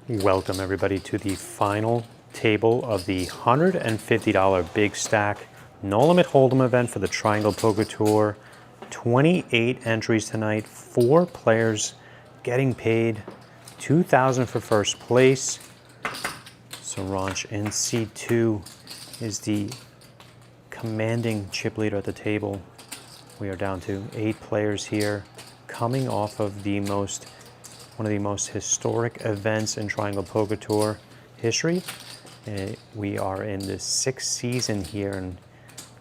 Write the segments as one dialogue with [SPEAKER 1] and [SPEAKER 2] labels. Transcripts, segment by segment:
[SPEAKER 1] Welcome everybody to the final table of the $150 Big Stack No Limit Hold'em event for the Triangle Poker Tour. 28 entries tonight, 4 players getting paid, $2,000 for first place. Saranch in C2 is the commanding chip leader at the table. We are down to 8 players here, coming off of one of the most historic events in Triangle Poker Tour history. We are in the 6th season here, and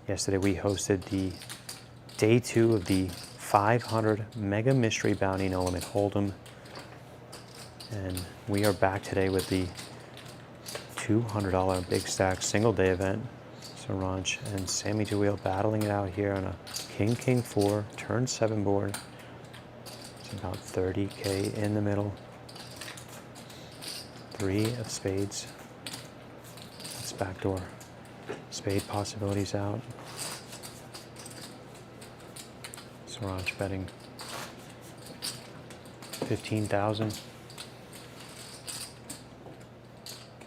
[SPEAKER 1] yesterday we hosted the day 2 of the 500 Mega Mystery Bounty No Limit Hold'em. And we are back today with the $200 Big Stack single day event. Saranch and Sammy Two-Wheel battling it out here on a King 4 turn 7 board. About 30K in the middle. 3 of spades. That's backdoor. Spade possibilities out. Saranch betting 15,000.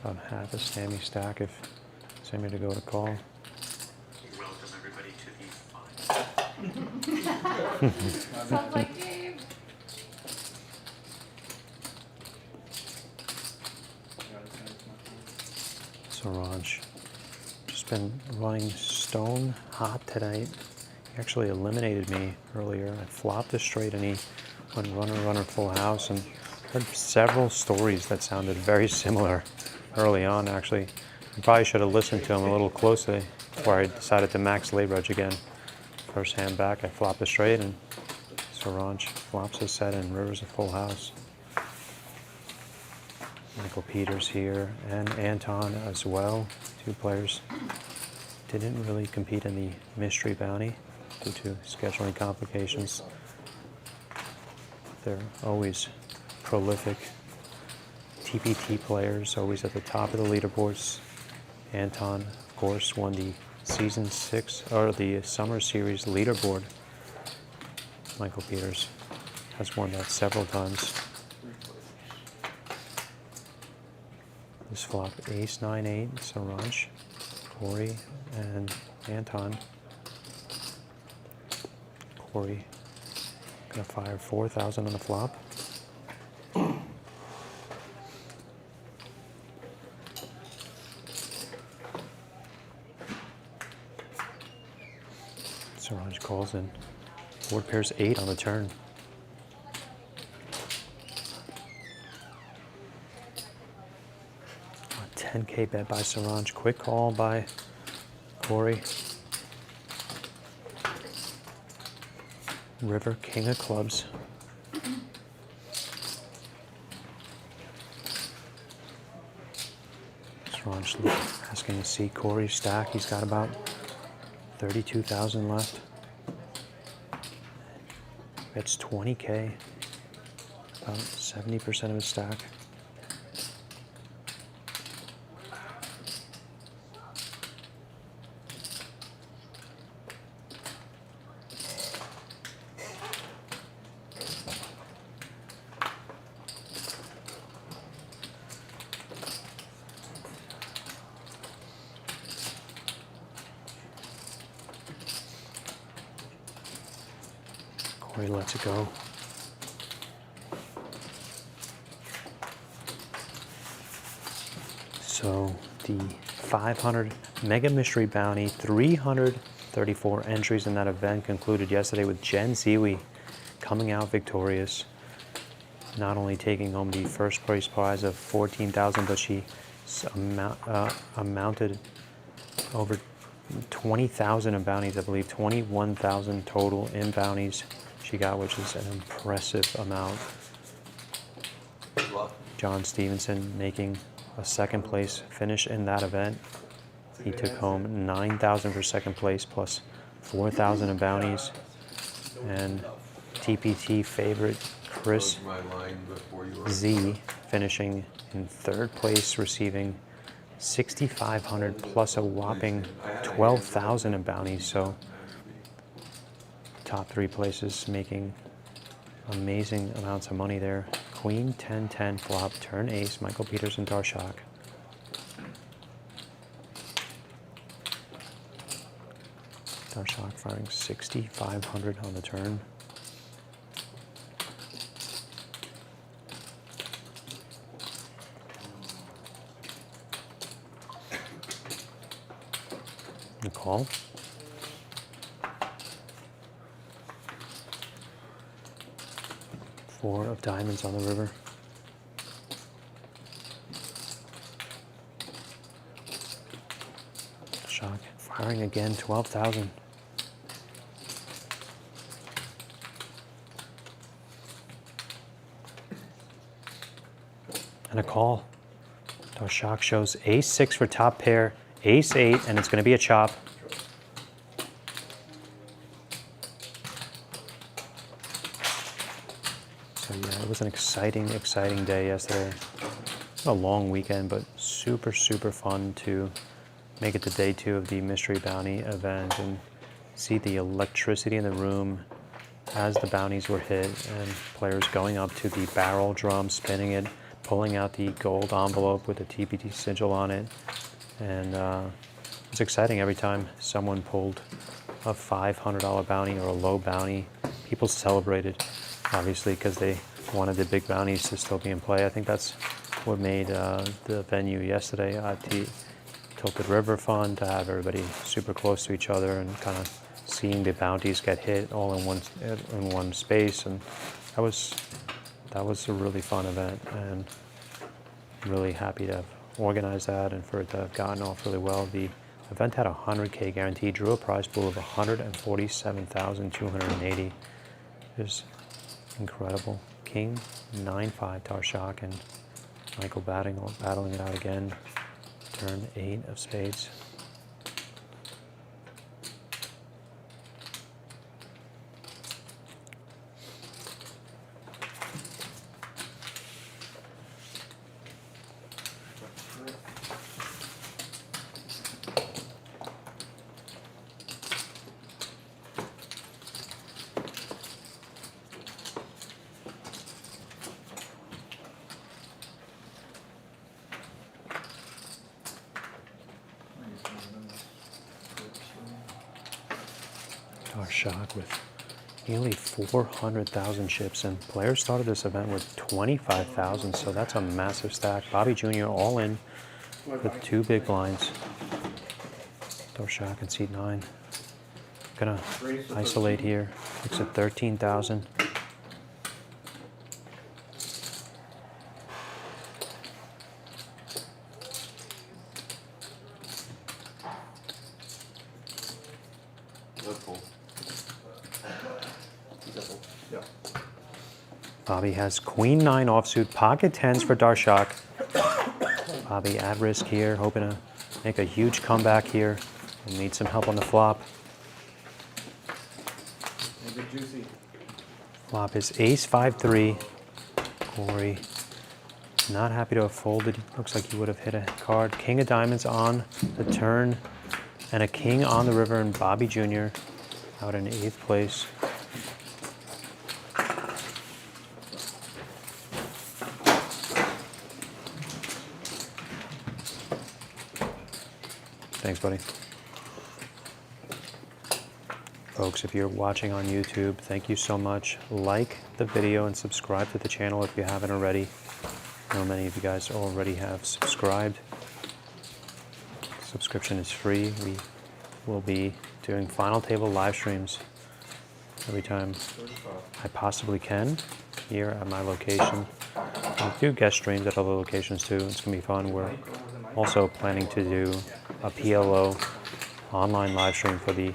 [SPEAKER 1] About half a Sammy stack if Sammy to go to call.
[SPEAKER 2] Welcome everybody to the final.
[SPEAKER 3] Sounds like Dave.
[SPEAKER 1] Saranch just been running stone hot tonight. He actually eliminated me earlier. I flopped a straight and he went runner full house, and heard several stories that sounded very similar early on. Actually, I probably should have listened to him a little closely before I decided to max leverage again. First hand back, I flopped a straight and Saranch flops a set and rivers a full house. Michael Peters here and Anton as well. 2 players didn't really compete in the mystery bounty due to scheduling complications. They're always prolific TPT players, always at the top of the leaderboards. Anton, of course, won the season 6 or the summer series leaderboard. Michael Peters has won that several times. This flop ace-9-8, Saranch, Corey, and Anton. Corey gonna fire 4,000 on the flop. Saranch calls in. Board pairs 8 on the turn. 10K bet by Saranch. Quick call by Corey. River, king of clubs. Saranch asking to see Corey's stack. He's got about 32,000 left. Bets 20K, about 70% of his stack. Corey lets it go. So the 500 Mega Mystery Bounty, 334 entries in that event concluded yesterday with Jen Ziwi coming out victorious. Not only taking home the first place prize of 14,000, but she amounted over 20,000 in bounties, I believe 21,000 total in bounties she got, which is an impressive amount. John Stevenson making a 2nd place finish in that event. He took home 9,000 for 2nd place plus 4,000 in bounties. And TPT favorite Chris Z finishing in 3rd place, receiving 6,500 plus a whopping 12,000 in bounties. So top 3 places making amazing amounts of money there. Queen 10-10 flop, turn ace, Michael Peters and Darshak. Darshak firing 6,500 on the turn. The call. Four of diamonds on the river. Shock. Firing again, 12,000. And a call. Darshak shows ace-6 for top pair, ace-8, and it's going to be a chop. So yeah, it was an exciting day yesterday. A long weekend, but super fun to make it to day 2 of the Mystery Bounty event and see the electricity in the room as the bounties were hit and players going up to the barrel drum, spinning it, pulling out the gold envelope with the TPT sigil on it. And it's exciting every time someone pulled a $500 bounty or a low bounty. People celebrated, obviously, because they wanted the big bounties to still be in play. I think that's what made the venue yesterday at the Tilted River fun, to have everybody super close to each other and kind of seeing the bounties get hit all in one space. And that was a really fun event, and I'm really happy to have organized that and for it to have gotten off really well. The event had a 100K guarantee, drew a prize pool of 147,280. It was incredible. King 9-5 Darshak and Michael battling it out again. Turn 8 of spades. Darshak with nearly 400,000 chips, and players started this event with 25,000, so that's a massive stack. Bobby Jr. all in with 2 big blinds. Darshak in seat 9. Gonna isolate here. Looks at 13,000. Bobby has Queen 9 offsuit, pocket 10s for Darshak. Bobby at risk here, hoping to make a huge comeback here. We'll need some help on the flop. Flop is ace 5-3. Corey not happy to have folded. Looks like he would have hit a card. King of diamonds on the turn, and a king on the river, and Bobby Jr. out in 8th place. Thanks, buddy. Folks, if you're watching on YouTube, thank you so much. Like the video and subscribe to the channel if you haven't already. I know many of you guys already have subscribed. Subscription is free. We will be doing final table live streams every time I possibly can here at my location. I'll do guest streams at other locations too. It's going to be fun. We're also planning to do a PLO online live stream for the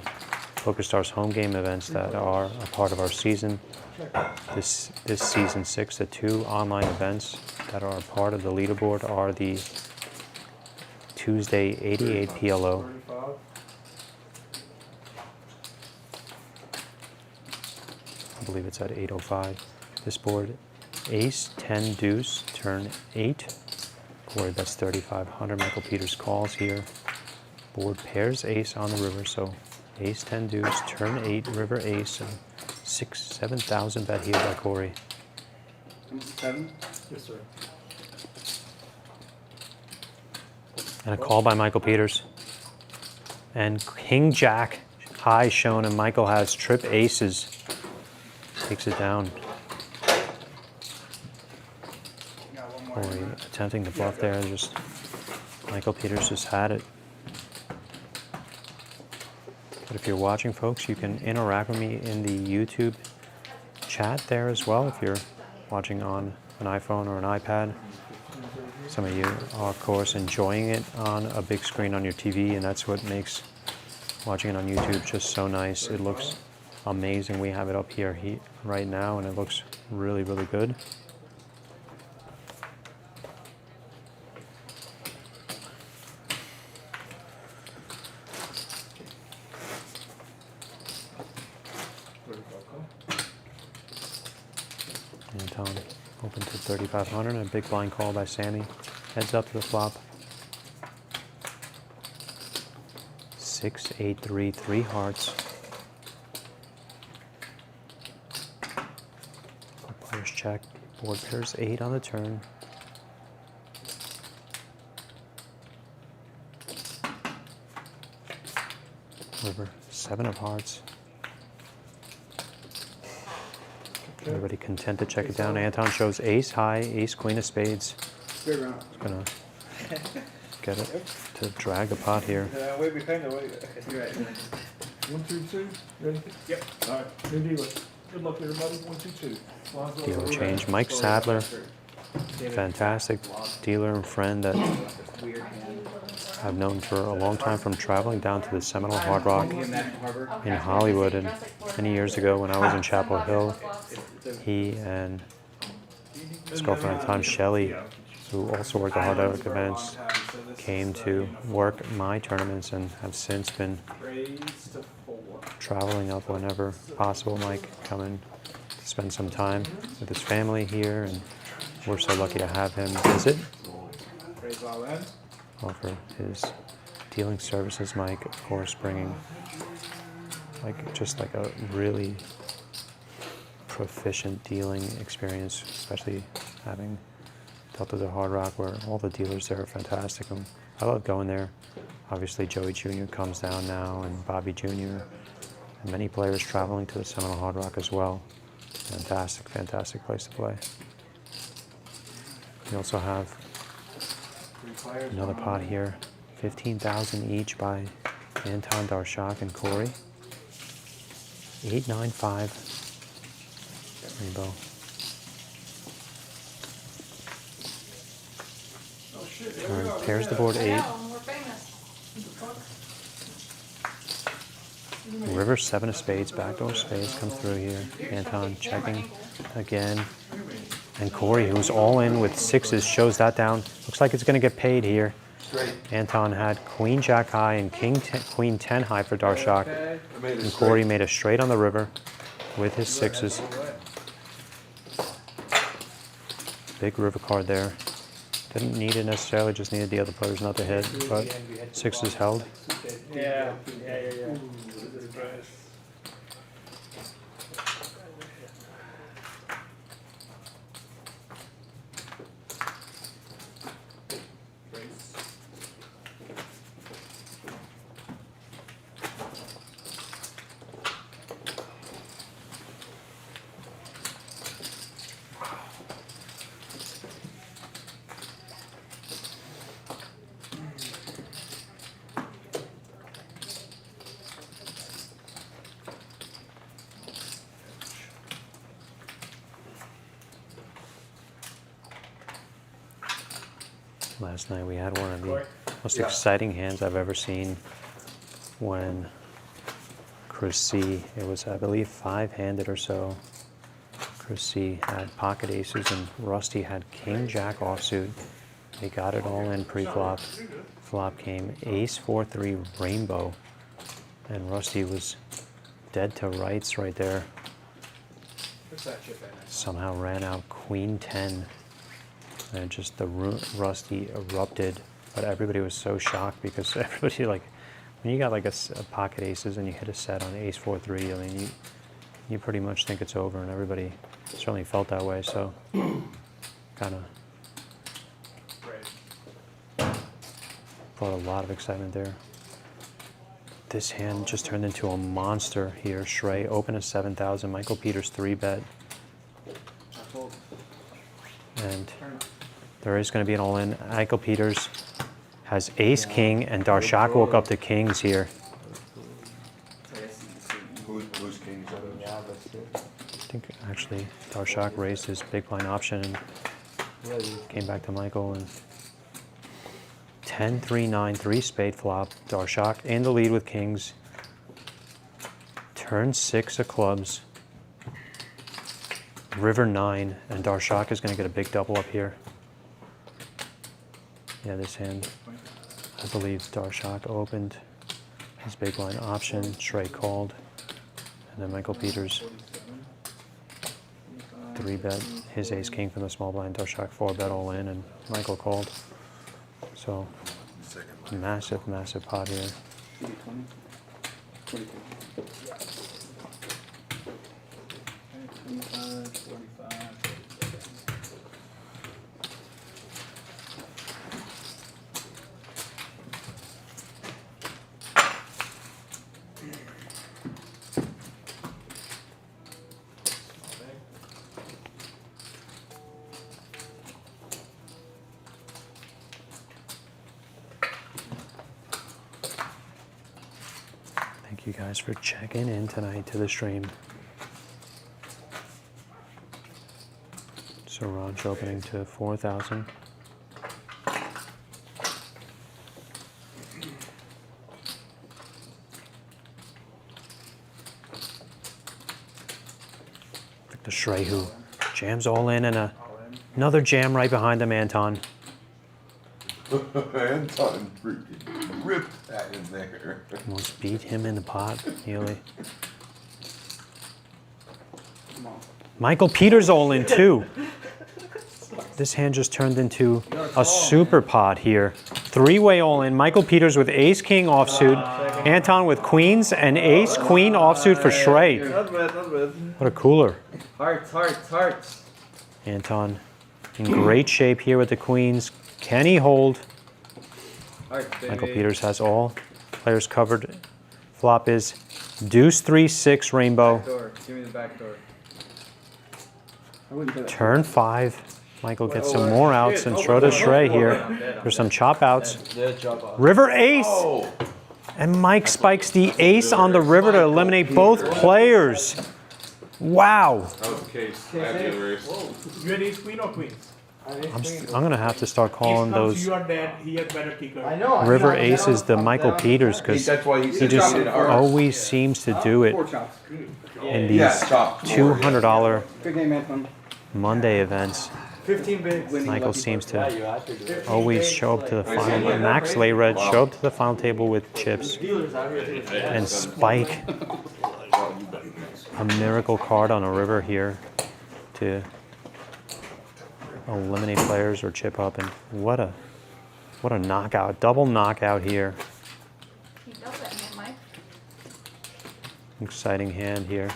[SPEAKER 1] PokerStars home game events that are a part of our season. This season 6, the 2 online events that are a part of the leaderboard are the Tuesday 88 PLO. I believe it's at 8:05. This board, ace 10 deuce, turn 8. Board that's 3,500. Michael Peters calls here. Board pairs ace on the river, so ace 10 deuce, turn 8, river ace, and 7,000 bet here by Corey.
[SPEAKER 3] 7?
[SPEAKER 4] Yes, sir.
[SPEAKER 1] And a call by Michael Peters. And King Jack high shown, and Michael has trip aces. Takes it down.
[SPEAKER 3] Got one more.
[SPEAKER 1] Corey attempting to bluff there. Just Michael Peters just had it. But if you're watching, folks, you can interact with me in the YouTube chat there as well if you're watching on an iPhone or an iPad. Some of you are, of course, enjoying it on a big screen on your TV, and that's what makes watching it on YouTube just so nice. It looks amazing. We have it up here right now, and it looks really, really good. Anton open to 3,500. A big blind call by Sammy. Heads up to the flop. 6, 8, 3, 3 hearts. Players check. Board pairs 8 on the turn. River 7 of hearts. Everybody content to check it down. Anton shows ace high, ace queen of spades.
[SPEAKER 3] Good round.
[SPEAKER 1] He's gonna get it to drag the pot here.
[SPEAKER 3] Wait behind the way. You're right.
[SPEAKER 4] 1, 2, 2. Ready?
[SPEAKER 3] Yep.
[SPEAKER 4] All right. New dealer. Good luck, everybody. 1, 2, 2. Lonzo,
[SPEAKER 1] Dealer
[SPEAKER 4] over.
[SPEAKER 1] change. Mike Sadler, fantastic dealer and friend that
[SPEAKER 3] Weird hand.
[SPEAKER 1] I've known for a long time from traveling down to the Seminole Hard Rock
[SPEAKER 3] In National Harbor.
[SPEAKER 1] in Hollywood, and many years ago when I was in Chapel Hill, he and his girlfriend at the time, Shelly, who also worked at Hard Rock events, came to work my tournaments and have since been traveling up whenever possible. Mike coming to spend some time with his family here, and we're so lucky to have him visit.
[SPEAKER 3] Raise all in.
[SPEAKER 1] Offer his dealing services. Mike, of course, bringing just like a really proficient dealing experience, especially having dealt at the Hard Rock, where all the dealers there are fantastic. And I love going there. Obviously, Joey Jr. comes down now, and Bobby Jr., and many players traveling to the Seminole Hard Rock as well. Fantastic, fantastic place to play. We also have another pot here, 15,000 each by Anton, Darshak, and Corey. 8, 9, 5. Rainbow. Turn pairs the board 8. River 7 of spades, backdoor spades come through here. Anton checking again. And Corey, who's all in with 6s, shows that down. Looks like it's going to get paid here. Anton had queen jack high and queen 10 high for Darshak. And Corey made a straight on the river with his 6s. Big river card there. Didn't need it necessarily, just needed the other players not to hit, but 6s held.
[SPEAKER 3] Yeah.
[SPEAKER 1] Last night we had one of the most exciting hands I've ever seen when Chris C, it was I believe 5-handed or so. Chris C had pocket aces and Rusty had king jack offsuit. They got it all in pre-flop. Flop came ace 4-3 rainbow, and Rusty was dead to rights right there. Somehow ran out queen 10. And just the Rusty erupted, but everybody was so shocked because everybody, like, when you got like a pocket aces and you hit a set on ace 4-3, I mean, you pretty much think it's over, and everybody Certainly felt that way, so kind of brought a lot of excitement there. This hand just turned into a monster here. Shrey open at 7,000. Michael Peters 3-bet. And there is going to be an all-in. Michael Peters has ace king, and Darshak woke up to kings here.
[SPEAKER 5] Who's kings?
[SPEAKER 1] I think actually Darshak raised his big blind option and came back to Michael. And 10-3-9, 3-spade flop. Darshak in the lead with kings. Turn 6 of clubs. River 9, and Darshak is going to get a big double up here. Yeah, this hand, I believe Darshak opened his big blind option. Shrey called, and then Michael Peters 3-bet his ace king from the small blind. Darshak 4-bet all in, and Michael called. So massive, massive pot here.
[SPEAKER 4] 25, 45.
[SPEAKER 1] Thank you guys for checking in tonight to the stream. So Raj opening to 4,000. Look to Shrey, who jams all in, and another jam right behind him, Anton.
[SPEAKER 5] Anton freaking ripped that in there.
[SPEAKER 1] Almost beat him in the pot, nearly. Michael Peters all in too. This hand just turned into a super pot here. 3-way all in. Michael Peters with ace king offsuit. Anton with queens and ace queen offsuit for Shrey.
[SPEAKER 3] Not bad, not bad.
[SPEAKER 1] What a cooler.
[SPEAKER 3] Hearts, hearts, hearts.
[SPEAKER 1] Anton in great shape here with the queens. Can he hold?
[SPEAKER 3] Hearts, baby.
[SPEAKER 1] Michael Peters has all players covered. Flop is deuce 3-6 rainbow.
[SPEAKER 3] Back door. Give me the back door.
[SPEAKER 1] Turn 5. Michael gets some more outs, and so does Shrey here. There's some chop outs. River ace! And Mike spikes the ace on the river to eliminate both players. Wow.
[SPEAKER 5] That was the case. I had the other ace.
[SPEAKER 4] You had ace queen or queens?
[SPEAKER 1] I'm going to have to start calling
[SPEAKER 4] Ace comes,
[SPEAKER 1] those
[SPEAKER 4] you are dead. He has better kicker.
[SPEAKER 6] I know.
[SPEAKER 1] river aces the Michael Peters, because
[SPEAKER 5] That's why
[SPEAKER 1] he just always seems to do it in these
[SPEAKER 5] Yeah, chop.
[SPEAKER 1] $200
[SPEAKER 6] Good game, Anton.
[SPEAKER 1] Monday events.
[SPEAKER 3] 15 bigs.
[SPEAKER 1] Michael seems to always show up to the final. Max Layred show up to the final table with chips and spike a miracle card on a river here to eliminate players or chip up. And what a knockout, double knockout here.
[SPEAKER 7] He does that hand, Mike.
[SPEAKER 1] Exciting hand here.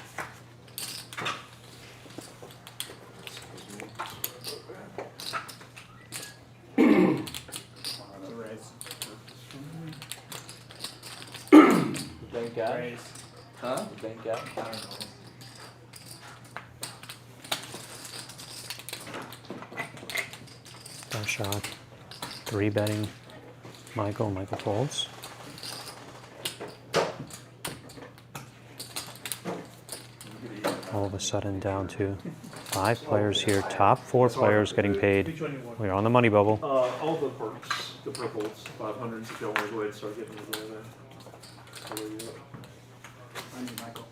[SPEAKER 6] Bank out.
[SPEAKER 3] Huh?
[SPEAKER 6] Bank out.
[SPEAKER 1] Shot. 3-betting Michael. Michael folds. All of a sudden down to 5 players here. Top 4 players getting paid.
[SPEAKER 4] Which one you want?
[SPEAKER 1] We're on the money bubble.
[SPEAKER 4] All the perks, the purples, 500s. If y'all want to go ahead and start getting them there. So where you at?
[SPEAKER 6] I need Michael.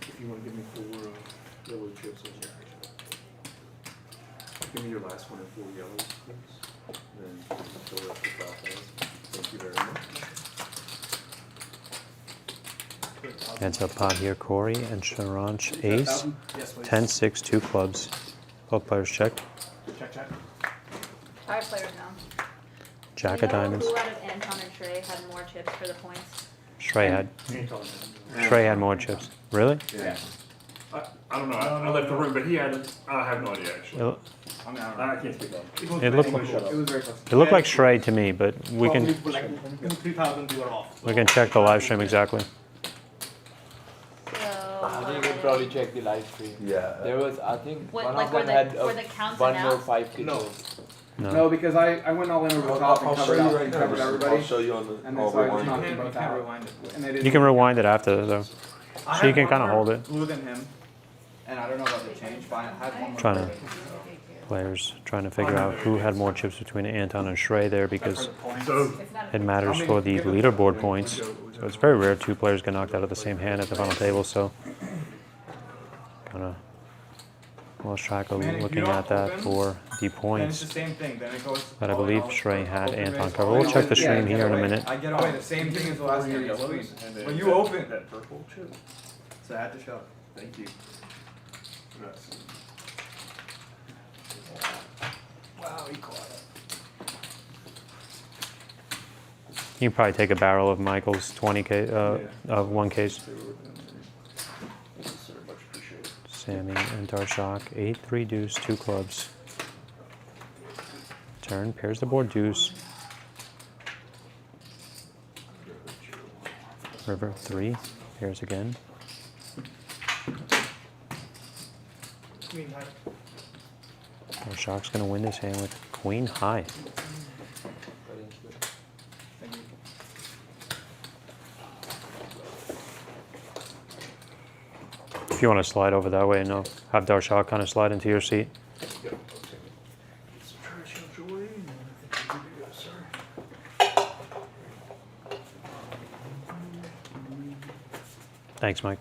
[SPEAKER 4] If you want to give me 4 yellow chips, I'll check. Give me your last one and 4 yellows, please. Then fill up the top ones. Thank you very much.
[SPEAKER 1] Heads up pot here. Corey and Sharanch ace.
[SPEAKER 4] Yes, please.
[SPEAKER 1] 10-6, 2 clubs. Both players check.
[SPEAKER 4] Check, check.
[SPEAKER 7] 5 players now.
[SPEAKER 1] Jack
[SPEAKER 7] Do
[SPEAKER 1] of
[SPEAKER 7] you know
[SPEAKER 1] diamonds.
[SPEAKER 7] Who out of Anton and Shrey had more chips for the points?
[SPEAKER 1] Trey had more chips. Really?
[SPEAKER 5] Yeah.
[SPEAKER 4] I don't know. I left the room, but he had. I have no idea actually.
[SPEAKER 3] I mean, I don't
[SPEAKER 4] I
[SPEAKER 3] know.
[SPEAKER 4] can't speak on it.
[SPEAKER 1] It looked
[SPEAKER 3] It was very close.
[SPEAKER 1] it looked like Shrey to me, but we can
[SPEAKER 6] 3,000 we were off.
[SPEAKER 1] we can check the live stream exactly.
[SPEAKER 8] I think you
[SPEAKER 7] So,
[SPEAKER 8] could probably check the live stream.
[SPEAKER 5] Yeah.
[SPEAKER 8] There was, I think,
[SPEAKER 7] What,
[SPEAKER 8] one
[SPEAKER 7] like,
[SPEAKER 8] of
[SPEAKER 7] were
[SPEAKER 8] them
[SPEAKER 7] the-
[SPEAKER 8] had
[SPEAKER 7] were the counts
[SPEAKER 8] one more
[SPEAKER 7] announced?
[SPEAKER 8] 5K
[SPEAKER 6] No.
[SPEAKER 8] kills.
[SPEAKER 1] No.
[SPEAKER 3] No, because I went all in over the top and
[SPEAKER 5] I'll show
[SPEAKER 3] covered
[SPEAKER 5] you
[SPEAKER 3] out
[SPEAKER 5] right
[SPEAKER 3] and
[SPEAKER 5] now.
[SPEAKER 3] covered
[SPEAKER 5] I'll
[SPEAKER 3] everybody.
[SPEAKER 5] show you on the.
[SPEAKER 3] And
[SPEAKER 5] I'll
[SPEAKER 3] then so I just
[SPEAKER 5] rewind
[SPEAKER 3] knocked
[SPEAKER 5] it.
[SPEAKER 3] them both out. And they didn't.
[SPEAKER 1] You can rewind it after though.
[SPEAKER 3] I
[SPEAKER 1] So you
[SPEAKER 3] had
[SPEAKER 1] can
[SPEAKER 3] one
[SPEAKER 1] kind of
[SPEAKER 3] more
[SPEAKER 1] hold it.
[SPEAKER 3] Blue than him, and I don't know about the change, but I had one more.
[SPEAKER 1] Trying to
[SPEAKER 3] blue.
[SPEAKER 1] players trying to figure out who had more chips between Anton and Shrey there because
[SPEAKER 4] So
[SPEAKER 7] it's not
[SPEAKER 1] it matters for the leaderboard points. So it's very rare two players get knocked out of the same hand at the final table. So kind of lost track of
[SPEAKER 3] Man, if you
[SPEAKER 1] looking
[SPEAKER 3] don't
[SPEAKER 1] at that
[SPEAKER 3] open,
[SPEAKER 1] for the
[SPEAKER 3] Then it's the
[SPEAKER 1] points.
[SPEAKER 3] same thing. Then it goes.
[SPEAKER 1] But I
[SPEAKER 3] all in
[SPEAKER 1] believe
[SPEAKER 3] all,
[SPEAKER 1] Shrey had
[SPEAKER 3] open
[SPEAKER 1] Anton
[SPEAKER 3] race,
[SPEAKER 1] covered.
[SPEAKER 3] all
[SPEAKER 1] We'll
[SPEAKER 3] in.
[SPEAKER 1] check the
[SPEAKER 3] Yeah,
[SPEAKER 1] stream
[SPEAKER 3] get
[SPEAKER 1] here in a
[SPEAKER 3] away.
[SPEAKER 1] minute.
[SPEAKER 3] I get away. The same thing as the last year.
[SPEAKER 4] yellows and then
[SPEAKER 3] When you open,
[SPEAKER 4] that purple chip.
[SPEAKER 3] so I had to show.
[SPEAKER 4] Thank you. That's-
[SPEAKER 3] Wow, he caught it.
[SPEAKER 1] You can probably take a barrel of Michael's 20K of 1Ks.
[SPEAKER 4] Yes, sir, much appreciated.
[SPEAKER 1] Sammy and Darshak, 8-3 deuce, 2 clubs. Turn, pairs the board deuce. River, 3, pairs again. Darshak's gonna win this hand with queen high. If you want to slide over that way and I'll have Darshak kind of slide into your seat.
[SPEAKER 4] Yep, okay. Some trash out your way, and I think we're good to go, sir.
[SPEAKER 1] Thanks, Mike.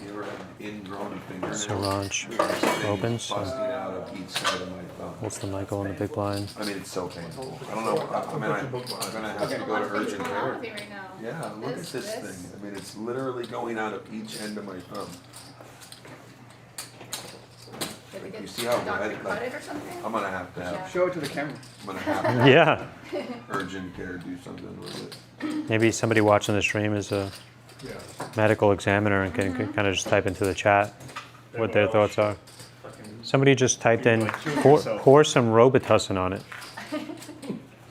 [SPEAKER 5] You ever had ingrown fingernail?
[SPEAKER 1] Saranch
[SPEAKER 5] There's things
[SPEAKER 1] opens.
[SPEAKER 5] busting out of each side of my thumb.
[SPEAKER 1] What's the Michael in the big blind?
[SPEAKER 5] I mean, it's so painful. I don't know. I'm gonna have to go to urgent care.
[SPEAKER 7] Right now.
[SPEAKER 5] Yeah, look at this thing. I mean, it's literally going out of each end of my thumb.
[SPEAKER 7] Did they
[SPEAKER 5] You
[SPEAKER 7] get
[SPEAKER 5] see how
[SPEAKER 7] doctor
[SPEAKER 5] red,
[SPEAKER 7] cut
[SPEAKER 5] like,
[SPEAKER 7] it or something?
[SPEAKER 5] I'm gonna have to have.
[SPEAKER 3] Show it to the camera.
[SPEAKER 5] I'm gonna have to have
[SPEAKER 1] Yeah.
[SPEAKER 5] urgent care do something with it.
[SPEAKER 1] Maybe somebody watching the stream is a
[SPEAKER 4] Yeah.
[SPEAKER 1] medical examiner and can kind of just type into the chat what their thoughts are. Somebody just typed in, pour some Robitussin on it.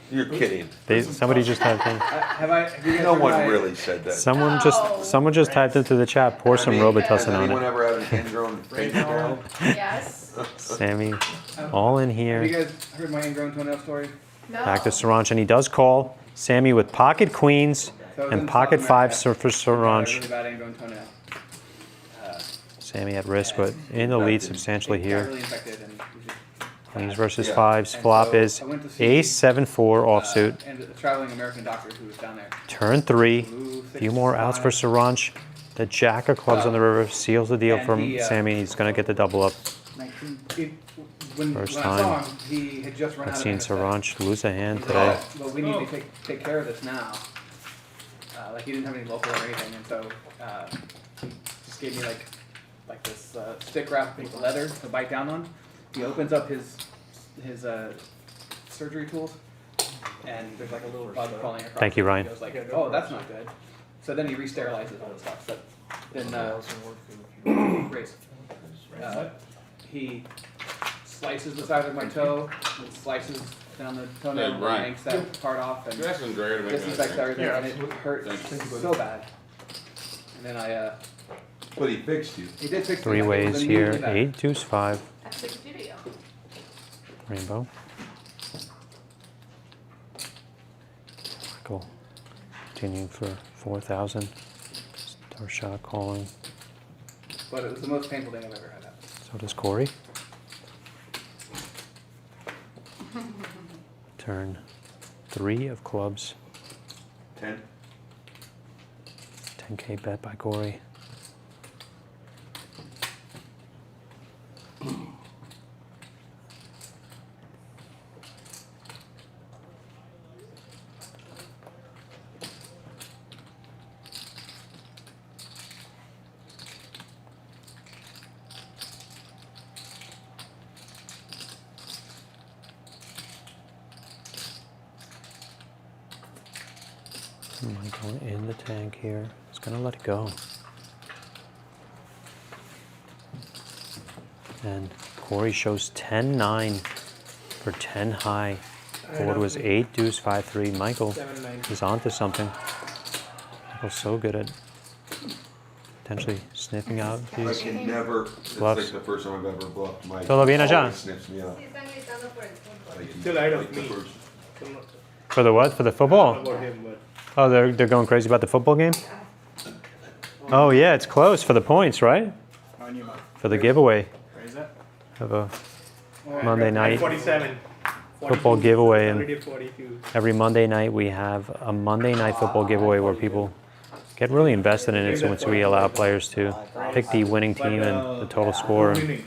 [SPEAKER 5] You're kidding.
[SPEAKER 1] Somebody just typed in.
[SPEAKER 3] Have you guys
[SPEAKER 5] No
[SPEAKER 3] heard
[SPEAKER 5] one
[SPEAKER 3] my-
[SPEAKER 5] really said that.
[SPEAKER 1] Someone just typed into the chat, pour some Robitussin
[SPEAKER 5] Has
[SPEAKER 1] on
[SPEAKER 5] anyone
[SPEAKER 1] it.
[SPEAKER 5] ever had an ingrown fingernail?
[SPEAKER 7] Yes.
[SPEAKER 1] Sammy, all in
[SPEAKER 3] Have you
[SPEAKER 1] here.
[SPEAKER 3] guys heard my ingrown toenail story?
[SPEAKER 7] No.
[SPEAKER 1] Back to Saranch, and he does call Sammy with pocket queens
[SPEAKER 3] So I was
[SPEAKER 1] and
[SPEAKER 3] in
[SPEAKER 1] pocket
[SPEAKER 3] South
[SPEAKER 1] 5
[SPEAKER 3] America.
[SPEAKER 1] for
[SPEAKER 3] I had a
[SPEAKER 1] Saranch.
[SPEAKER 3] really bad ingrown toenail.
[SPEAKER 1] Sammy at risk, but in the lead substantially
[SPEAKER 3] It got
[SPEAKER 1] here.
[SPEAKER 3] really infected and
[SPEAKER 1] Queens versus
[SPEAKER 5] Yeah.
[SPEAKER 1] 5s.
[SPEAKER 3] And
[SPEAKER 1] Flop
[SPEAKER 3] so
[SPEAKER 1] is
[SPEAKER 3] I went to see,
[SPEAKER 1] ace 7-4 offsuit.
[SPEAKER 3] And a traveling American doctor who was down there.
[SPEAKER 1] Turn 3.
[SPEAKER 3] Blue,
[SPEAKER 1] Few more outs for
[SPEAKER 3] 6,
[SPEAKER 1] Saranch. The jack of clubs on the river seals the deal
[SPEAKER 3] and
[SPEAKER 1] for
[SPEAKER 3] he,
[SPEAKER 1] Sammy. He's gonna get the double up.
[SPEAKER 3] 19. When
[SPEAKER 1] First
[SPEAKER 3] I saw
[SPEAKER 1] time
[SPEAKER 3] him, he had just run
[SPEAKER 1] I've
[SPEAKER 3] out
[SPEAKER 1] seen
[SPEAKER 3] of anesthetic.
[SPEAKER 1] Saranch lose a hand
[SPEAKER 3] He
[SPEAKER 1] today.
[SPEAKER 3] said, "Well, we need to take care of this now." Like he didn't have any local or anything, and so he just gave me like this stick wrap with leather to bite down on. He opens up his surgery tools, and there's like a little bug crawling across.
[SPEAKER 1] Thank you,
[SPEAKER 3] it.
[SPEAKER 1] Ryan.
[SPEAKER 3] He goes like, "Oh, that's not good." So then he re-sterilizes all the stuff. So then Grace, he slices the side of my toe, and slices down the toenail, and
[SPEAKER 9] Right.
[SPEAKER 3] yanks that part off, and
[SPEAKER 9] That's great.
[SPEAKER 3] disinfects everything,
[SPEAKER 4] Yeah,
[SPEAKER 3] and it hurt so bad. And then
[SPEAKER 5] But he fixed you.
[SPEAKER 3] he did fix it.
[SPEAKER 1] Three
[SPEAKER 3] It was
[SPEAKER 1] ways
[SPEAKER 3] immediately
[SPEAKER 1] here.
[SPEAKER 3] better.
[SPEAKER 1] 8 deuce 5.
[SPEAKER 7] That's the studio.
[SPEAKER 1] Rainbow. Michael continuing for 4,000. Star shot calling.
[SPEAKER 3] But it was the most painful thing I've ever had happen.
[SPEAKER 1] So does Corey. Turn 3 of clubs.
[SPEAKER 5] 10.
[SPEAKER 1] 10K bet by Corey. Michael in the tank here. He's gonna let it go. And Corey shows 10-9 for 10 high. Board was 8 deuce 5-3. Michael
[SPEAKER 6] 7-9.
[SPEAKER 1] is onto something. Michael's so good at potentially sniffing out
[SPEAKER 5] I
[SPEAKER 1] these.
[SPEAKER 5] can never, it's
[SPEAKER 1] Bluffs.
[SPEAKER 5] like the first time I've ever bluffed. Mike
[SPEAKER 1] Todo bien allá?
[SPEAKER 5] always sniffs me out.
[SPEAKER 7] Sí, están gritando por el fútbol.
[SPEAKER 5] Like,
[SPEAKER 6] Still ahead of
[SPEAKER 5] like the
[SPEAKER 6] me.
[SPEAKER 5] first-
[SPEAKER 6] I'm not
[SPEAKER 1] For the what? For the
[SPEAKER 6] sure
[SPEAKER 1] football?
[SPEAKER 6] about him, but
[SPEAKER 1] Oh, they're going crazy about the football game? Oh yeah, it's close for the points, right?
[SPEAKER 3] On your mouth.
[SPEAKER 1] For the giveaway
[SPEAKER 3] Where is that?
[SPEAKER 1] of a Monday night
[SPEAKER 6] 47.
[SPEAKER 1] football giveaway. And
[SPEAKER 6] Already 42.
[SPEAKER 1] every Monday night we have a Monday night football giveaway where people get really invested in it, so once we allow players to pick the winning team and the total score, and
[SPEAKER 6] Winning.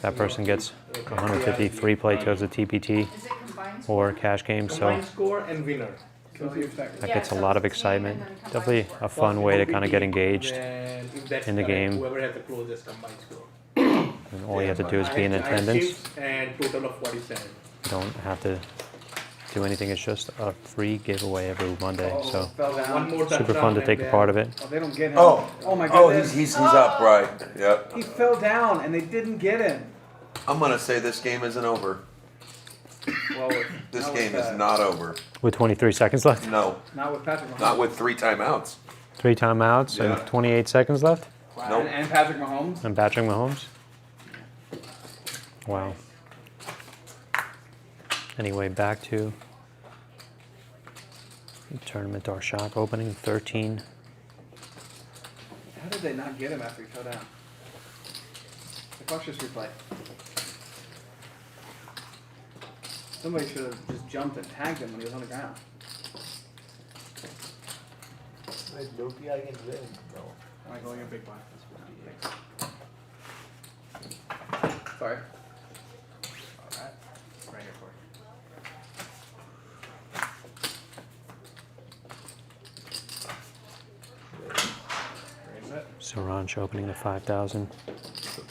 [SPEAKER 1] that person gets 150 free play towards the TPT
[SPEAKER 7] Is it combined?
[SPEAKER 1] or cash game, so
[SPEAKER 6] Combined score and winner.
[SPEAKER 3] So your stack.
[SPEAKER 1] that
[SPEAKER 7] Yeah,
[SPEAKER 1] gets a
[SPEAKER 7] so
[SPEAKER 1] lot of
[SPEAKER 7] it's team
[SPEAKER 1] excitement.
[SPEAKER 7] and then combined
[SPEAKER 1] Definitely
[SPEAKER 7] score.
[SPEAKER 1] a fun way to kind of get
[SPEAKER 6] Then
[SPEAKER 1] engaged,
[SPEAKER 6] if that's
[SPEAKER 1] in the
[SPEAKER 6] correct,
[SPEAKER 1] game.
[SPEAKER 6] Whoever has the closest combined score.
[SPEAKER 1] and all you have to do is be in
[SPEAKER 6] I
[SPEAKER 1] attendance.
[SPEAKER 6] chipped and total of 47.
[SPEAKER 1] You don't have to do anything, it's just a free giveaway every Monday, so
[SPEAKER 3] Fell down.
[SPEAKER 6] One more
[SPEAKER 1] super
[SPEAKER 6] touchdown
[SPEAKER 1] fun to
[SPEAKER 6] and
[SPEAKER 1] take a
[SPEAKER 6] then-
[SPEAKER 1] part of it.
[SPEAKER 3] Oh, they don't get him.
[SPEAKER 5] Oh,
[SPEAKER 3] Oh my
[SPEAKER 5] oh,
[SPEAKER 3] goodness.
[SPEAKER 5] he's upright. Yep.
[SPEAKER 3] He fell down and they didn't get him.
[SPEAKER 5] I'm gonna say this game isn't over.
[SPEAKER 3] Well,
[SPEAKER 5] This
[SPEAKER 3] not
[SPEAKER 5] game
[SPEAKER 3] with,
[SPEAKER 5] is not over.
[SPEAKER 1] With 23 seconds left,
[SPEAKER 5] No,
[SPEAKER 3] Not with Patrick Mahomes.
[SPEAKER 5] not with 3 timeouts.
[SPEAKER 1] 3 timeouts
[SPEAKER 5] Yeah.
[SPEAKER 1] and 28 seconds left,
[SPEAKER 5] Nope.
[SPEAKER 3] And Patrick Mahomes.
[SPEAKER 1] and Patrick Mahomes. Wow. Anyway, back to the tournament. Our shop opening 13.
[SPEAKER 3] How did they not get him after he fell down? Like, watch this replay. Somebody should have just jumped and tagged him when he was on the ground.
[SPEAKER 8] Wait, Loki, I can win, bro.
[SPEAKER 3] Am I going a big blind? Sorry. Alright. Right here for you. Raise it.
[SPEAKER 1] Saranch opening the 5,000.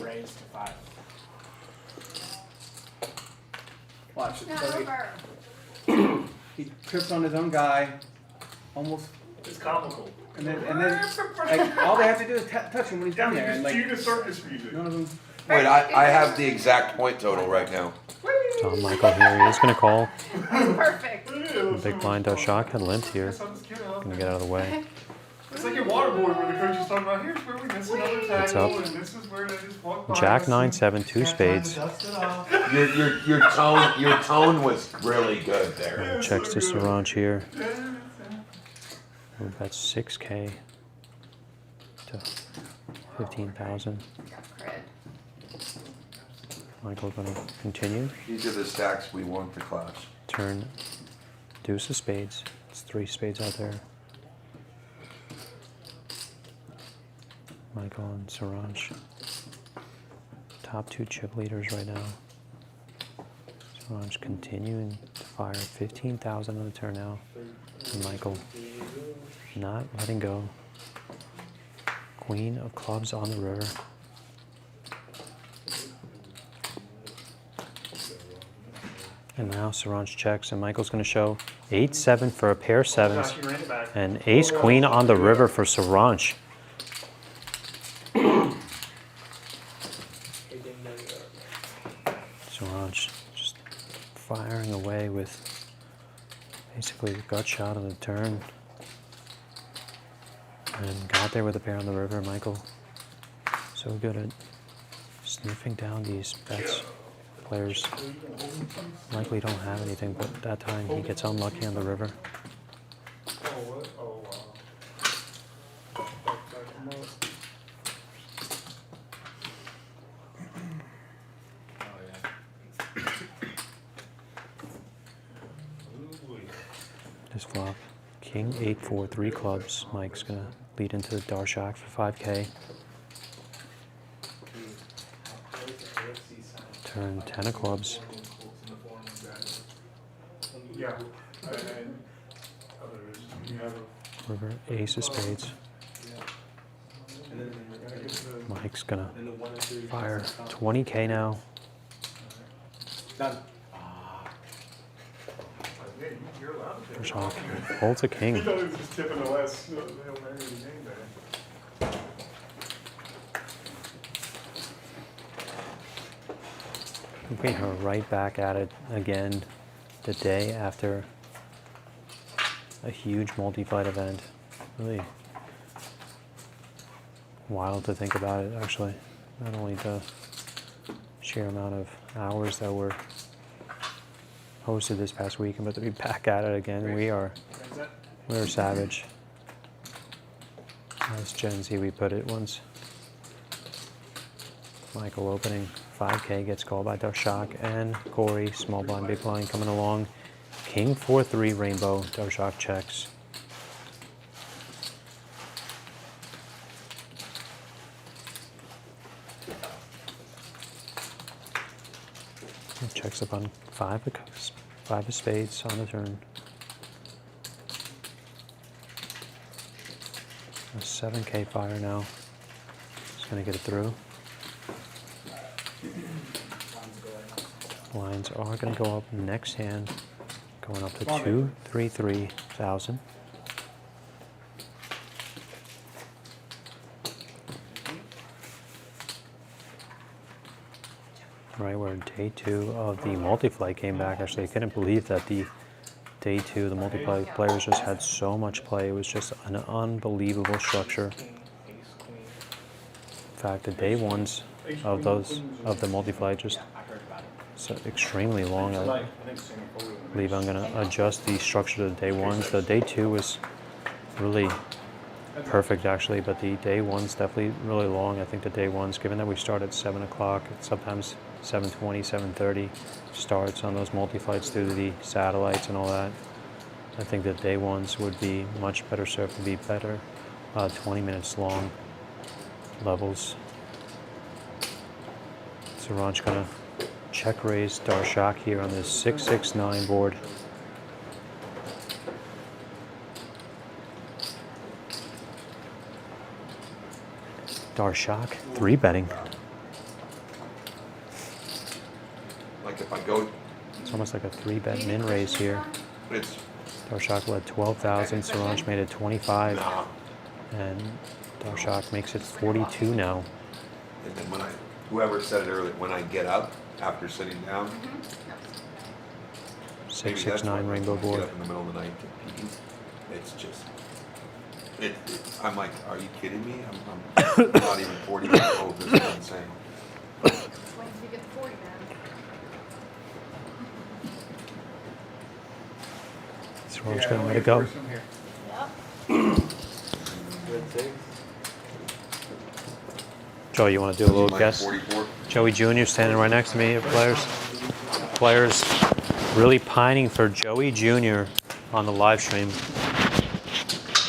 [SPEAKER 3] Raise to 5. Watch.
[SPEAKER 7] It's not
[SPEAKER 3] So
[SPEAKER 7] over.
[SPEAKER 3] he trips on his own guy, almost,
[SPEAKER 6] It's comical.
[SPEAKER 3] and then like, all they have to do is touch him when he's down there, and like
[SPEAKER 6] It's circus music.
[SPEAKER 3] none of them.
[SPEAKER 5] Wait, I have the exact point total right now.
[SPEAKER 1] Tom Michael here. He is going to call.
[SPEAKER 7] That's perfect.
[SPEAKER 1] The big blind Darshak had limped here. Going to get out of the way.
[SPEAKER 6] It's like your waterboard where the coach is talking about, here's where we miss another
[SPEAKER 1] What's
[SPEAKER 6] tackle,
[SPEAKER 1] up?
[SPEAKER 6] and this is where they just walk by
[SPEAKER 1] Jack
[SPEAKER 6] us,
[SPEAKER 1] 9-7, 2 spades.
[SPEAKER 5] Your tone was really good there.
[SPEAKER 1] Checks to Saranch here. That's 6K to 15,000.
[SPEAKER 7] Got cred.
[SPEAKER 1] Michael going to continue.
[SPEAKER 5] These are the stacks we want to clash.
[SPEAKER 1] Turn deuce of spades. It's 3 spades out there. Michael and Saranch. Top 2 chip leaders right now. Saranch continuing to fire 15,000 on the turn now. And Michael not letting go. Queen of clubs on the river. And now Saranch checks, and Michael's going to show 8-7 for a pair of sevens, and ace queen on the river for Saranch. Saranch just firing away with basically a gut shot on the turn, and got there with a pair on the river. Michael so good at sniffing down these bets. Players likely don't have anything, but that time he gets unlucky on the river. This flop, king 8-4, 3 clubs. Mike's gonna lead into the Darshak for 5K. Turn 10 of clubs.
[SPEAKER 6] Yeah.
[SPEAKER 1] River, ace of spades. Mike's gonna fire 20K now.
[SPEAKER 3] Done.
[SPEAKER 6] Hey, you're allowed to take it.
[SPEAKER 1] Shock holds a
[SPEAKER 6] He
[SPEAKER 1] king.
[SPEAKER 6] thought he was just tipping the last Hail Mary of the game there.
[SPEAKER 1] We are right back at it again the day after a huge multi-flight event. Really wild to think about it, actually. Not only the sheer amount of hours that were hosted this past weekend, but to be back at it again. We are savage. As Gen Z we put it once. Michael opening 5K gets called by Darshak and Corey. Small blind, big blind coming along. King 4-3 rainbow. Darshak checks. Checks up on five of spades on the turn. A 7K fire now. Just gonna get it through. Lines are gonna go up next hand, going up to 233,000. Right where day 2 of the multi-flight came back. Actually, I couldn't believe that the day 2, the multi-flight players just had so much play. It was just an unbelievable structure. In fact, the day 1s of the multi-flight just so extremely long. I believe I'm gonna adjust the structure to the day 1s. The day 2 was really perfect actually, but the day 1's definitely really long. I think the day 1's, given that we start at 7 o'clock, sometimes 7:20, 7:30 starts on those multi-flights through the satellites and all that, I think the day 1's would be much better served to be better 20 minutes long levels. So Ron's gonna check raise Darshak here on this 6-6-9 board. Darshak 3-betting.
[SPEAKER 5] Like if I go,
[SPEAKER 1] It's almost like a 3-bet min raise here.
[SPEAKER 5] it's
[SPEAKER 1] Darshak led 12,000, Saranj made it 25,
[SPEAKER 5] nah.
[SPEAKER 1] and Darshak makes it 42 now.
[SPEAKER 5] And then when whoever said it earlier, when I get up after sitting down, maybe that's
[SPEAKER 1] 6-6-9
[SPEAKER 5] why
[SPEAKER 1] rainbow
[SPEAKER 5] when I
[SPEAKER 1] board.
[SPEAKER 5] get up in the middle of the night to pee, it's just, I'm like, are you kidding me? I'm not even 40 years old. This is insane.
[SPEAKER 7] Wait till you get to 40 then.
[SPEAKER 1] Saranj gonna let it go.
[SPEAKER 7] Yep.
[SPEAKER 1] Joey, you want to do a little
[SPEAKER 5] Like
[SPEAKER 1] guess?
[SPEAKER 5] 44.
[SPEAKER 1] Joey Jr. standing right next to me. Players really pining for Joey Jr. on the live stream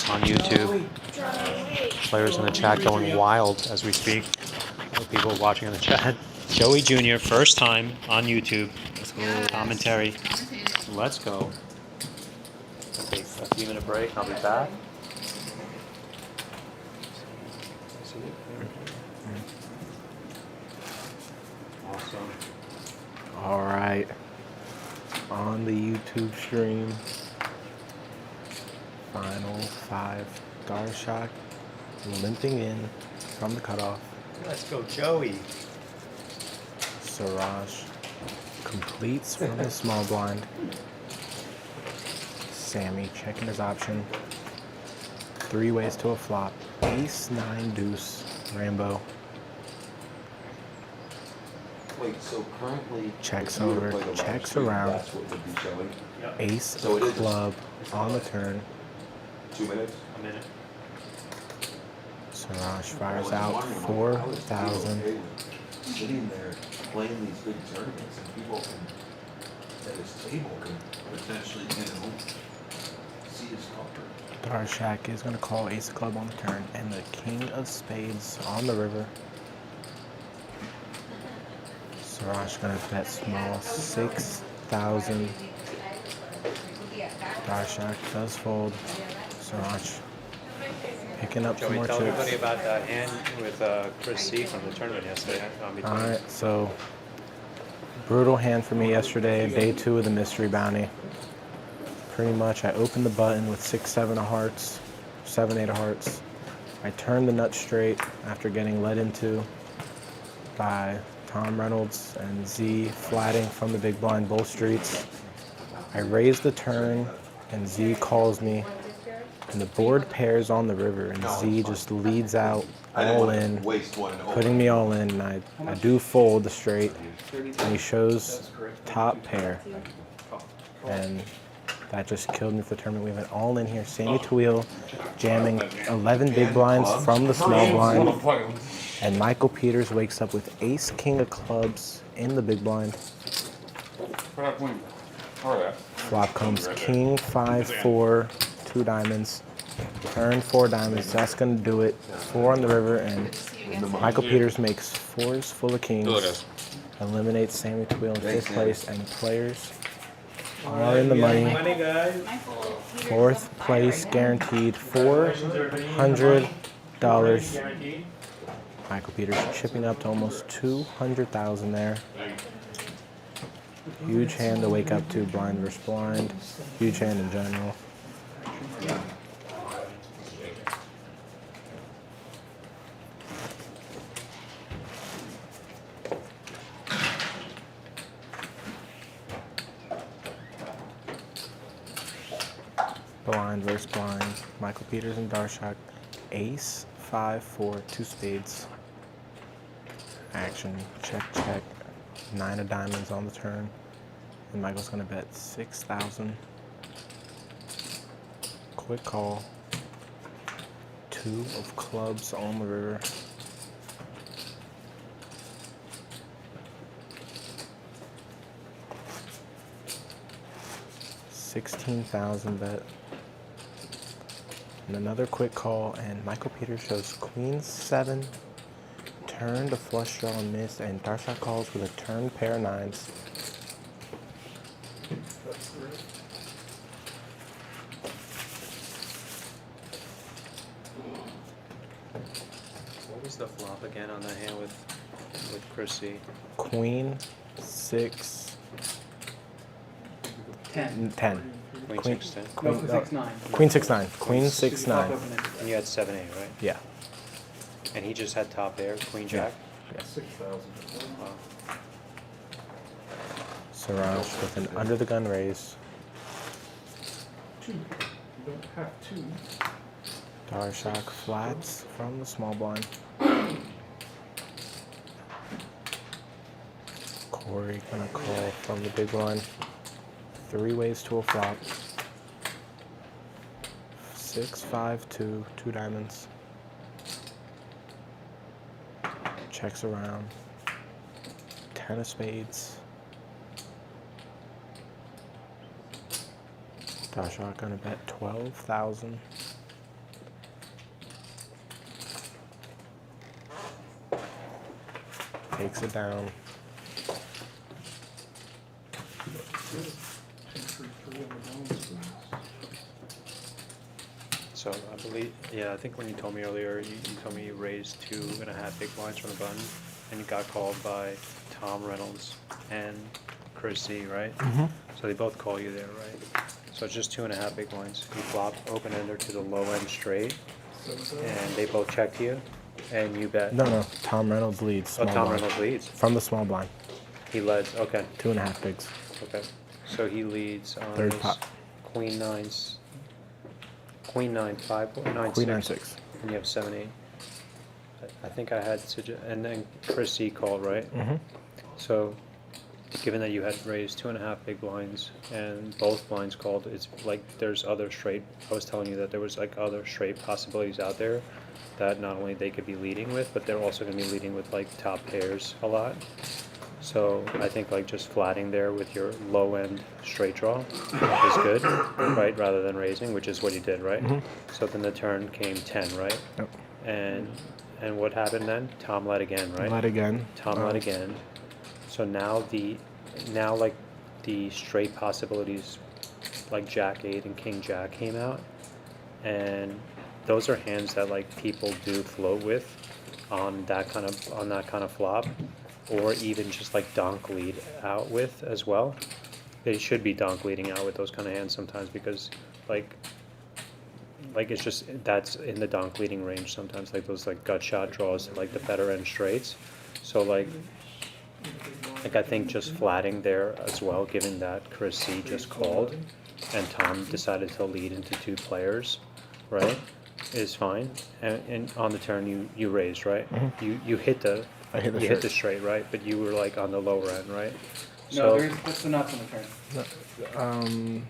[SPEAKER 1] on YouTube. Players in the chat going wild as we speak. People watching in the chat. Joey Jr. first time on YouTube. Commentary. Let's go. Okay, a few minute break. I'll be back. Awesome.
[SPEAKER 8] All right. On the YouTube stream, final 5 Darshak limping in from the cutoff.
[SPEAKER 1] Let's go, Joey.
[SPEAKER 8] Siraj completes from the small blind. Sammy checking his option. 3 ways to a flop. Ace, 9, deuce, rainbow.
[SPEAKER 5] Wait, so currently
[SPEAKER 8] Checks
[SPEAKER 5] if you were to
[SPEAKER 8] over,
[SPEAKER 5] play the live
[SPEAKER 8] checks
[SPEAKER 5] stream,
[SPEAKER 8] around.
[SPEAKER 5] That's what would be showing.
[SPEAKER 8] Ace
[SPEAKER 5] So it
[SPEAKER 8] of
[SPEAKER 5] is-
[SPEAKER 8] club on the turn.
[SPEAKER 5] 2 minutes.
[SPEAKER 1] A minute.
[SPEAKER 8] Siraj
[SPEAKER 5] I
[SPEAKER 8] fires
[SPEAKER 5] was
[SPEAKER 8] out
[SPEAKER 5] wondering, like,
[SPEAKER 8] 4,000.
[SPEAKER 5] okay with sitting there playing these big tournaments, and people can at his table can potentially, see his card.
[SPEAKER 8] Darshak is going to call ace of club on the turn and the king of spades on the river. Siraj going to bet small 6,000. Darshak does fold. Siraj picking up some
[SPEAKER 1] Joey,
[SPEAKER 8] more
[SPEAKER 1] tell everybody
[SPEAKER 8] chips.
[SPEAKER 1] about that hand with Chris C from the tournament yesterday.
[SPEAKER 8] Alright, so brutal hand for me yesterday, day 2 of the mystery bounty. pretty much I open the button with 6-7 of hearts, 7-8 of hearts. I turn the nut straight after getting led into by Tom Reynolds and Z flatting from the big blind bull streets. I raise the turn and Z calls me and the board pairs on the river and Z just leads out all in, putting me all in, and I do fold the straight and he shows top pair. And that just killed me for the tournament. We have an all in here, Sammy Tweel jamming 11 big blinds from the small blind. And Michael Peters wakes up with ace king of clubs in the big blind. Flop comes king 5-4, 2 diamonds. Turn 4 diamonds. That's gonna do it. 4 on the river, and Michael Peters makes 4s full of kings. Eliminates Sammy Tweel in 5th place, and players are in the money. Fourth place guaranteed, $400. Michael Peters chipping up to almost 200,000 there. Huge hand to wake up to, blind versus blind. Huge hand in general. Blind versus blind. Michael Peters and Darshak. Ace, 5-4, 2 spades. Action, check, check. 9 of diamonds on the turn. And Michael's gonna bet 6,000. Quick call. 2 of clubs on the river. $16,000 bet. And another quick call, and Michael Peters shows queen 7, turn to flush draw and miss, and Darshak calls with a turn pair of 9s.
[SPEAKER 1] What was the flop again on that hand with Chrissy?
[SPEAKER 8] Queen 6,
[SPEAKER 3] 10.
[SPEAKER 8] 10.
[SPEAKER 1] Queen
[SPEAKER 8] Queen-
[SPEAKER 1] 6-10.
[SPEAKER 3] No,
[SPEAKER 8] Queen-
[SPEAKER 3] 6-9.
[SPEAKER 8] Queen 6-9. Queen 6-9.
[SPEAKER 1] And you had 7-8, right?
[SPEAKER 8] Yeah.
[SPEAKER 1] And he just had top pair, Queen Jack.
[SPEAKER 4] 6,000.
[SPEAKER 1] Wow.
[SPEAKER 8] Saranj with an under the gun raise.
[SPEAKER 4] 2. You don't have 2.
[SPEAKER 8] Darshak flats from the small blind. Corey gonna call from the big blind. 3 ways to a flop. 6-5-2, 2 diamonds. Checks around. 10 of spades. Darshak gonna bet 12,000. Takes it down.
[SPEAKER 1] So I believe, yeah, I think when you told me earlier, you told me you raised 2.5 big blinds from the button, and you got called by Tom Reynolds and Chris Z, right?
[SPEAKER 8] Mm-hmm.
[SPEAKER 1] So they both call you there, right? So it's just 2.5 big blinds. You flop open ender to the low end straight, and they both check to you, and you bet.
[SPEAKER 8] No. Tom Reynolds leads.
[SPEAKER 1] Oh,
[SPEAKER 8] Small
[SPEAKER 1] Tom
[SPEAKER 8] blind.
[SPEAKER 1] Reynolds leads.
[SPEAKER 8] From the small blind.
[SPEAKER 1] He led. Okay.
[SPEAKER 8] 2.5 bigs.
[SPEAKER 1] Okay. So he leads on
[SPEAKER 8] Third
[SPEAKER 1] his
[SPEAKER 8] pot.
[SPEAKER 1] Queen 9s. Queen 9-5 or 9-6.
[SPEAKER 8] Queen 9-6.
[SPEAKER 1] And you have 7-8. I think I had and then Chris C called, right?
[SPEAKER 8] Mm-hmm.
[SPEAKER 1] So, given that you had raised 2.5 big blinds and both blinds called, it's like there's other straight. I was telling you that there was like other straight possibilities out there that not only they could be leading with, but they're also going to be leading with like top pairs a lot. So I think like just flatting there with your low end straight draw is good, right? Rather than raising, which is what you did, right?
[SPEAKER 8] Mm-hmm.
[SPEAKER 1] So then the turn came 10, right?
[SPEAKER 8] Yep.
[SPEAKER 1] And what happened then? Tom led again, right?
[SPEAKER 8] Led again.
[SPEAKER 1] Tom led again. So now like the straight possibilities like Jack 8 and King Jack came out, and those are hands that like people do float with on that kind of flop, or even just like donk lead out with as well. they should be donk leading out with those kind of hands sometimes because like it's just that's in the donk leading range sometimes, like those like gut shot draws to like the better end straights. So like I think just flatting there as well, given that Chris C just called and Tom decided to lead into 2 players, right, is fine. And on the turn you raised, right? You hit the you hit the straight, right? But you were like on the lower end, right?
[SPEAKER 3] No, that's the nuts on the turn.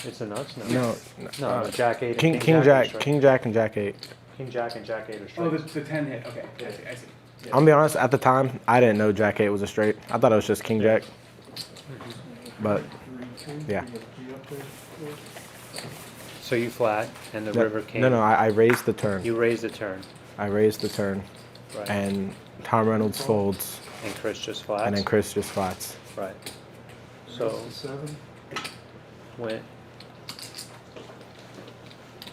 [SPEAKER 1] It's the nuts?
[SPEAKER 8] No,
[SPEAKER 1] No, Jack 8 and
[SPEAKER 8] King
[SPEAKER 1] Jack
[SPEAKER 8] Jack,
[SPEAKER 1] are straight.
[SPEAKER 8] King Jack, and Jack 8.
[SPEAKER 1] King Jack and Jack 8 are straight.
[SPEAKER 3] Oh, the 10 hit. Okay, I see.
[SPEAKER 8] I'm gonna be honest. At the time, I didn't know Jack 8 was a straight. I thought it was just King Jack. But yeah.
[SPEAKER 1] So you flat, and the
[SPEAKER 8] No,
[SPEAKER 1] river came.
[SPEAKER 8] No, I raised the turn.
[SPEAKER 1] You raised the turn,
[SPEAKER 8] I raised the turn,
[SPEAKER 1] right?
[SPEAKER 8] and Tom Reynolds folds,
[SPEAKER 1] And Chris just flats.
[SPEAKER 8] and then Chris just flats.
[SPEAKER 1] Right. So when.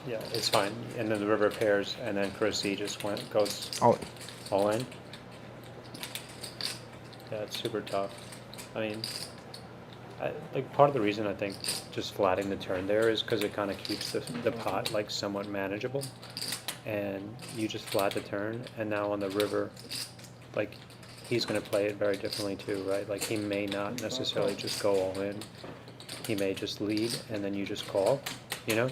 [SPEAKER 1] Yeah, it's fine. And then the river pairs, and then Chris C just goes
[SPEAKER 8] Oh,
[SPEAKER 1] all in. Yeah, it's super tough. I mean, like part of the reason I think just flatting the turn there is because it kind of keeps the pot like somewhat manageable, and you just flat the turn, and now on the river, like he's going to play it very differently too, right? Like he may not necessarily just go all in. He may just lead, and then you just call, you know.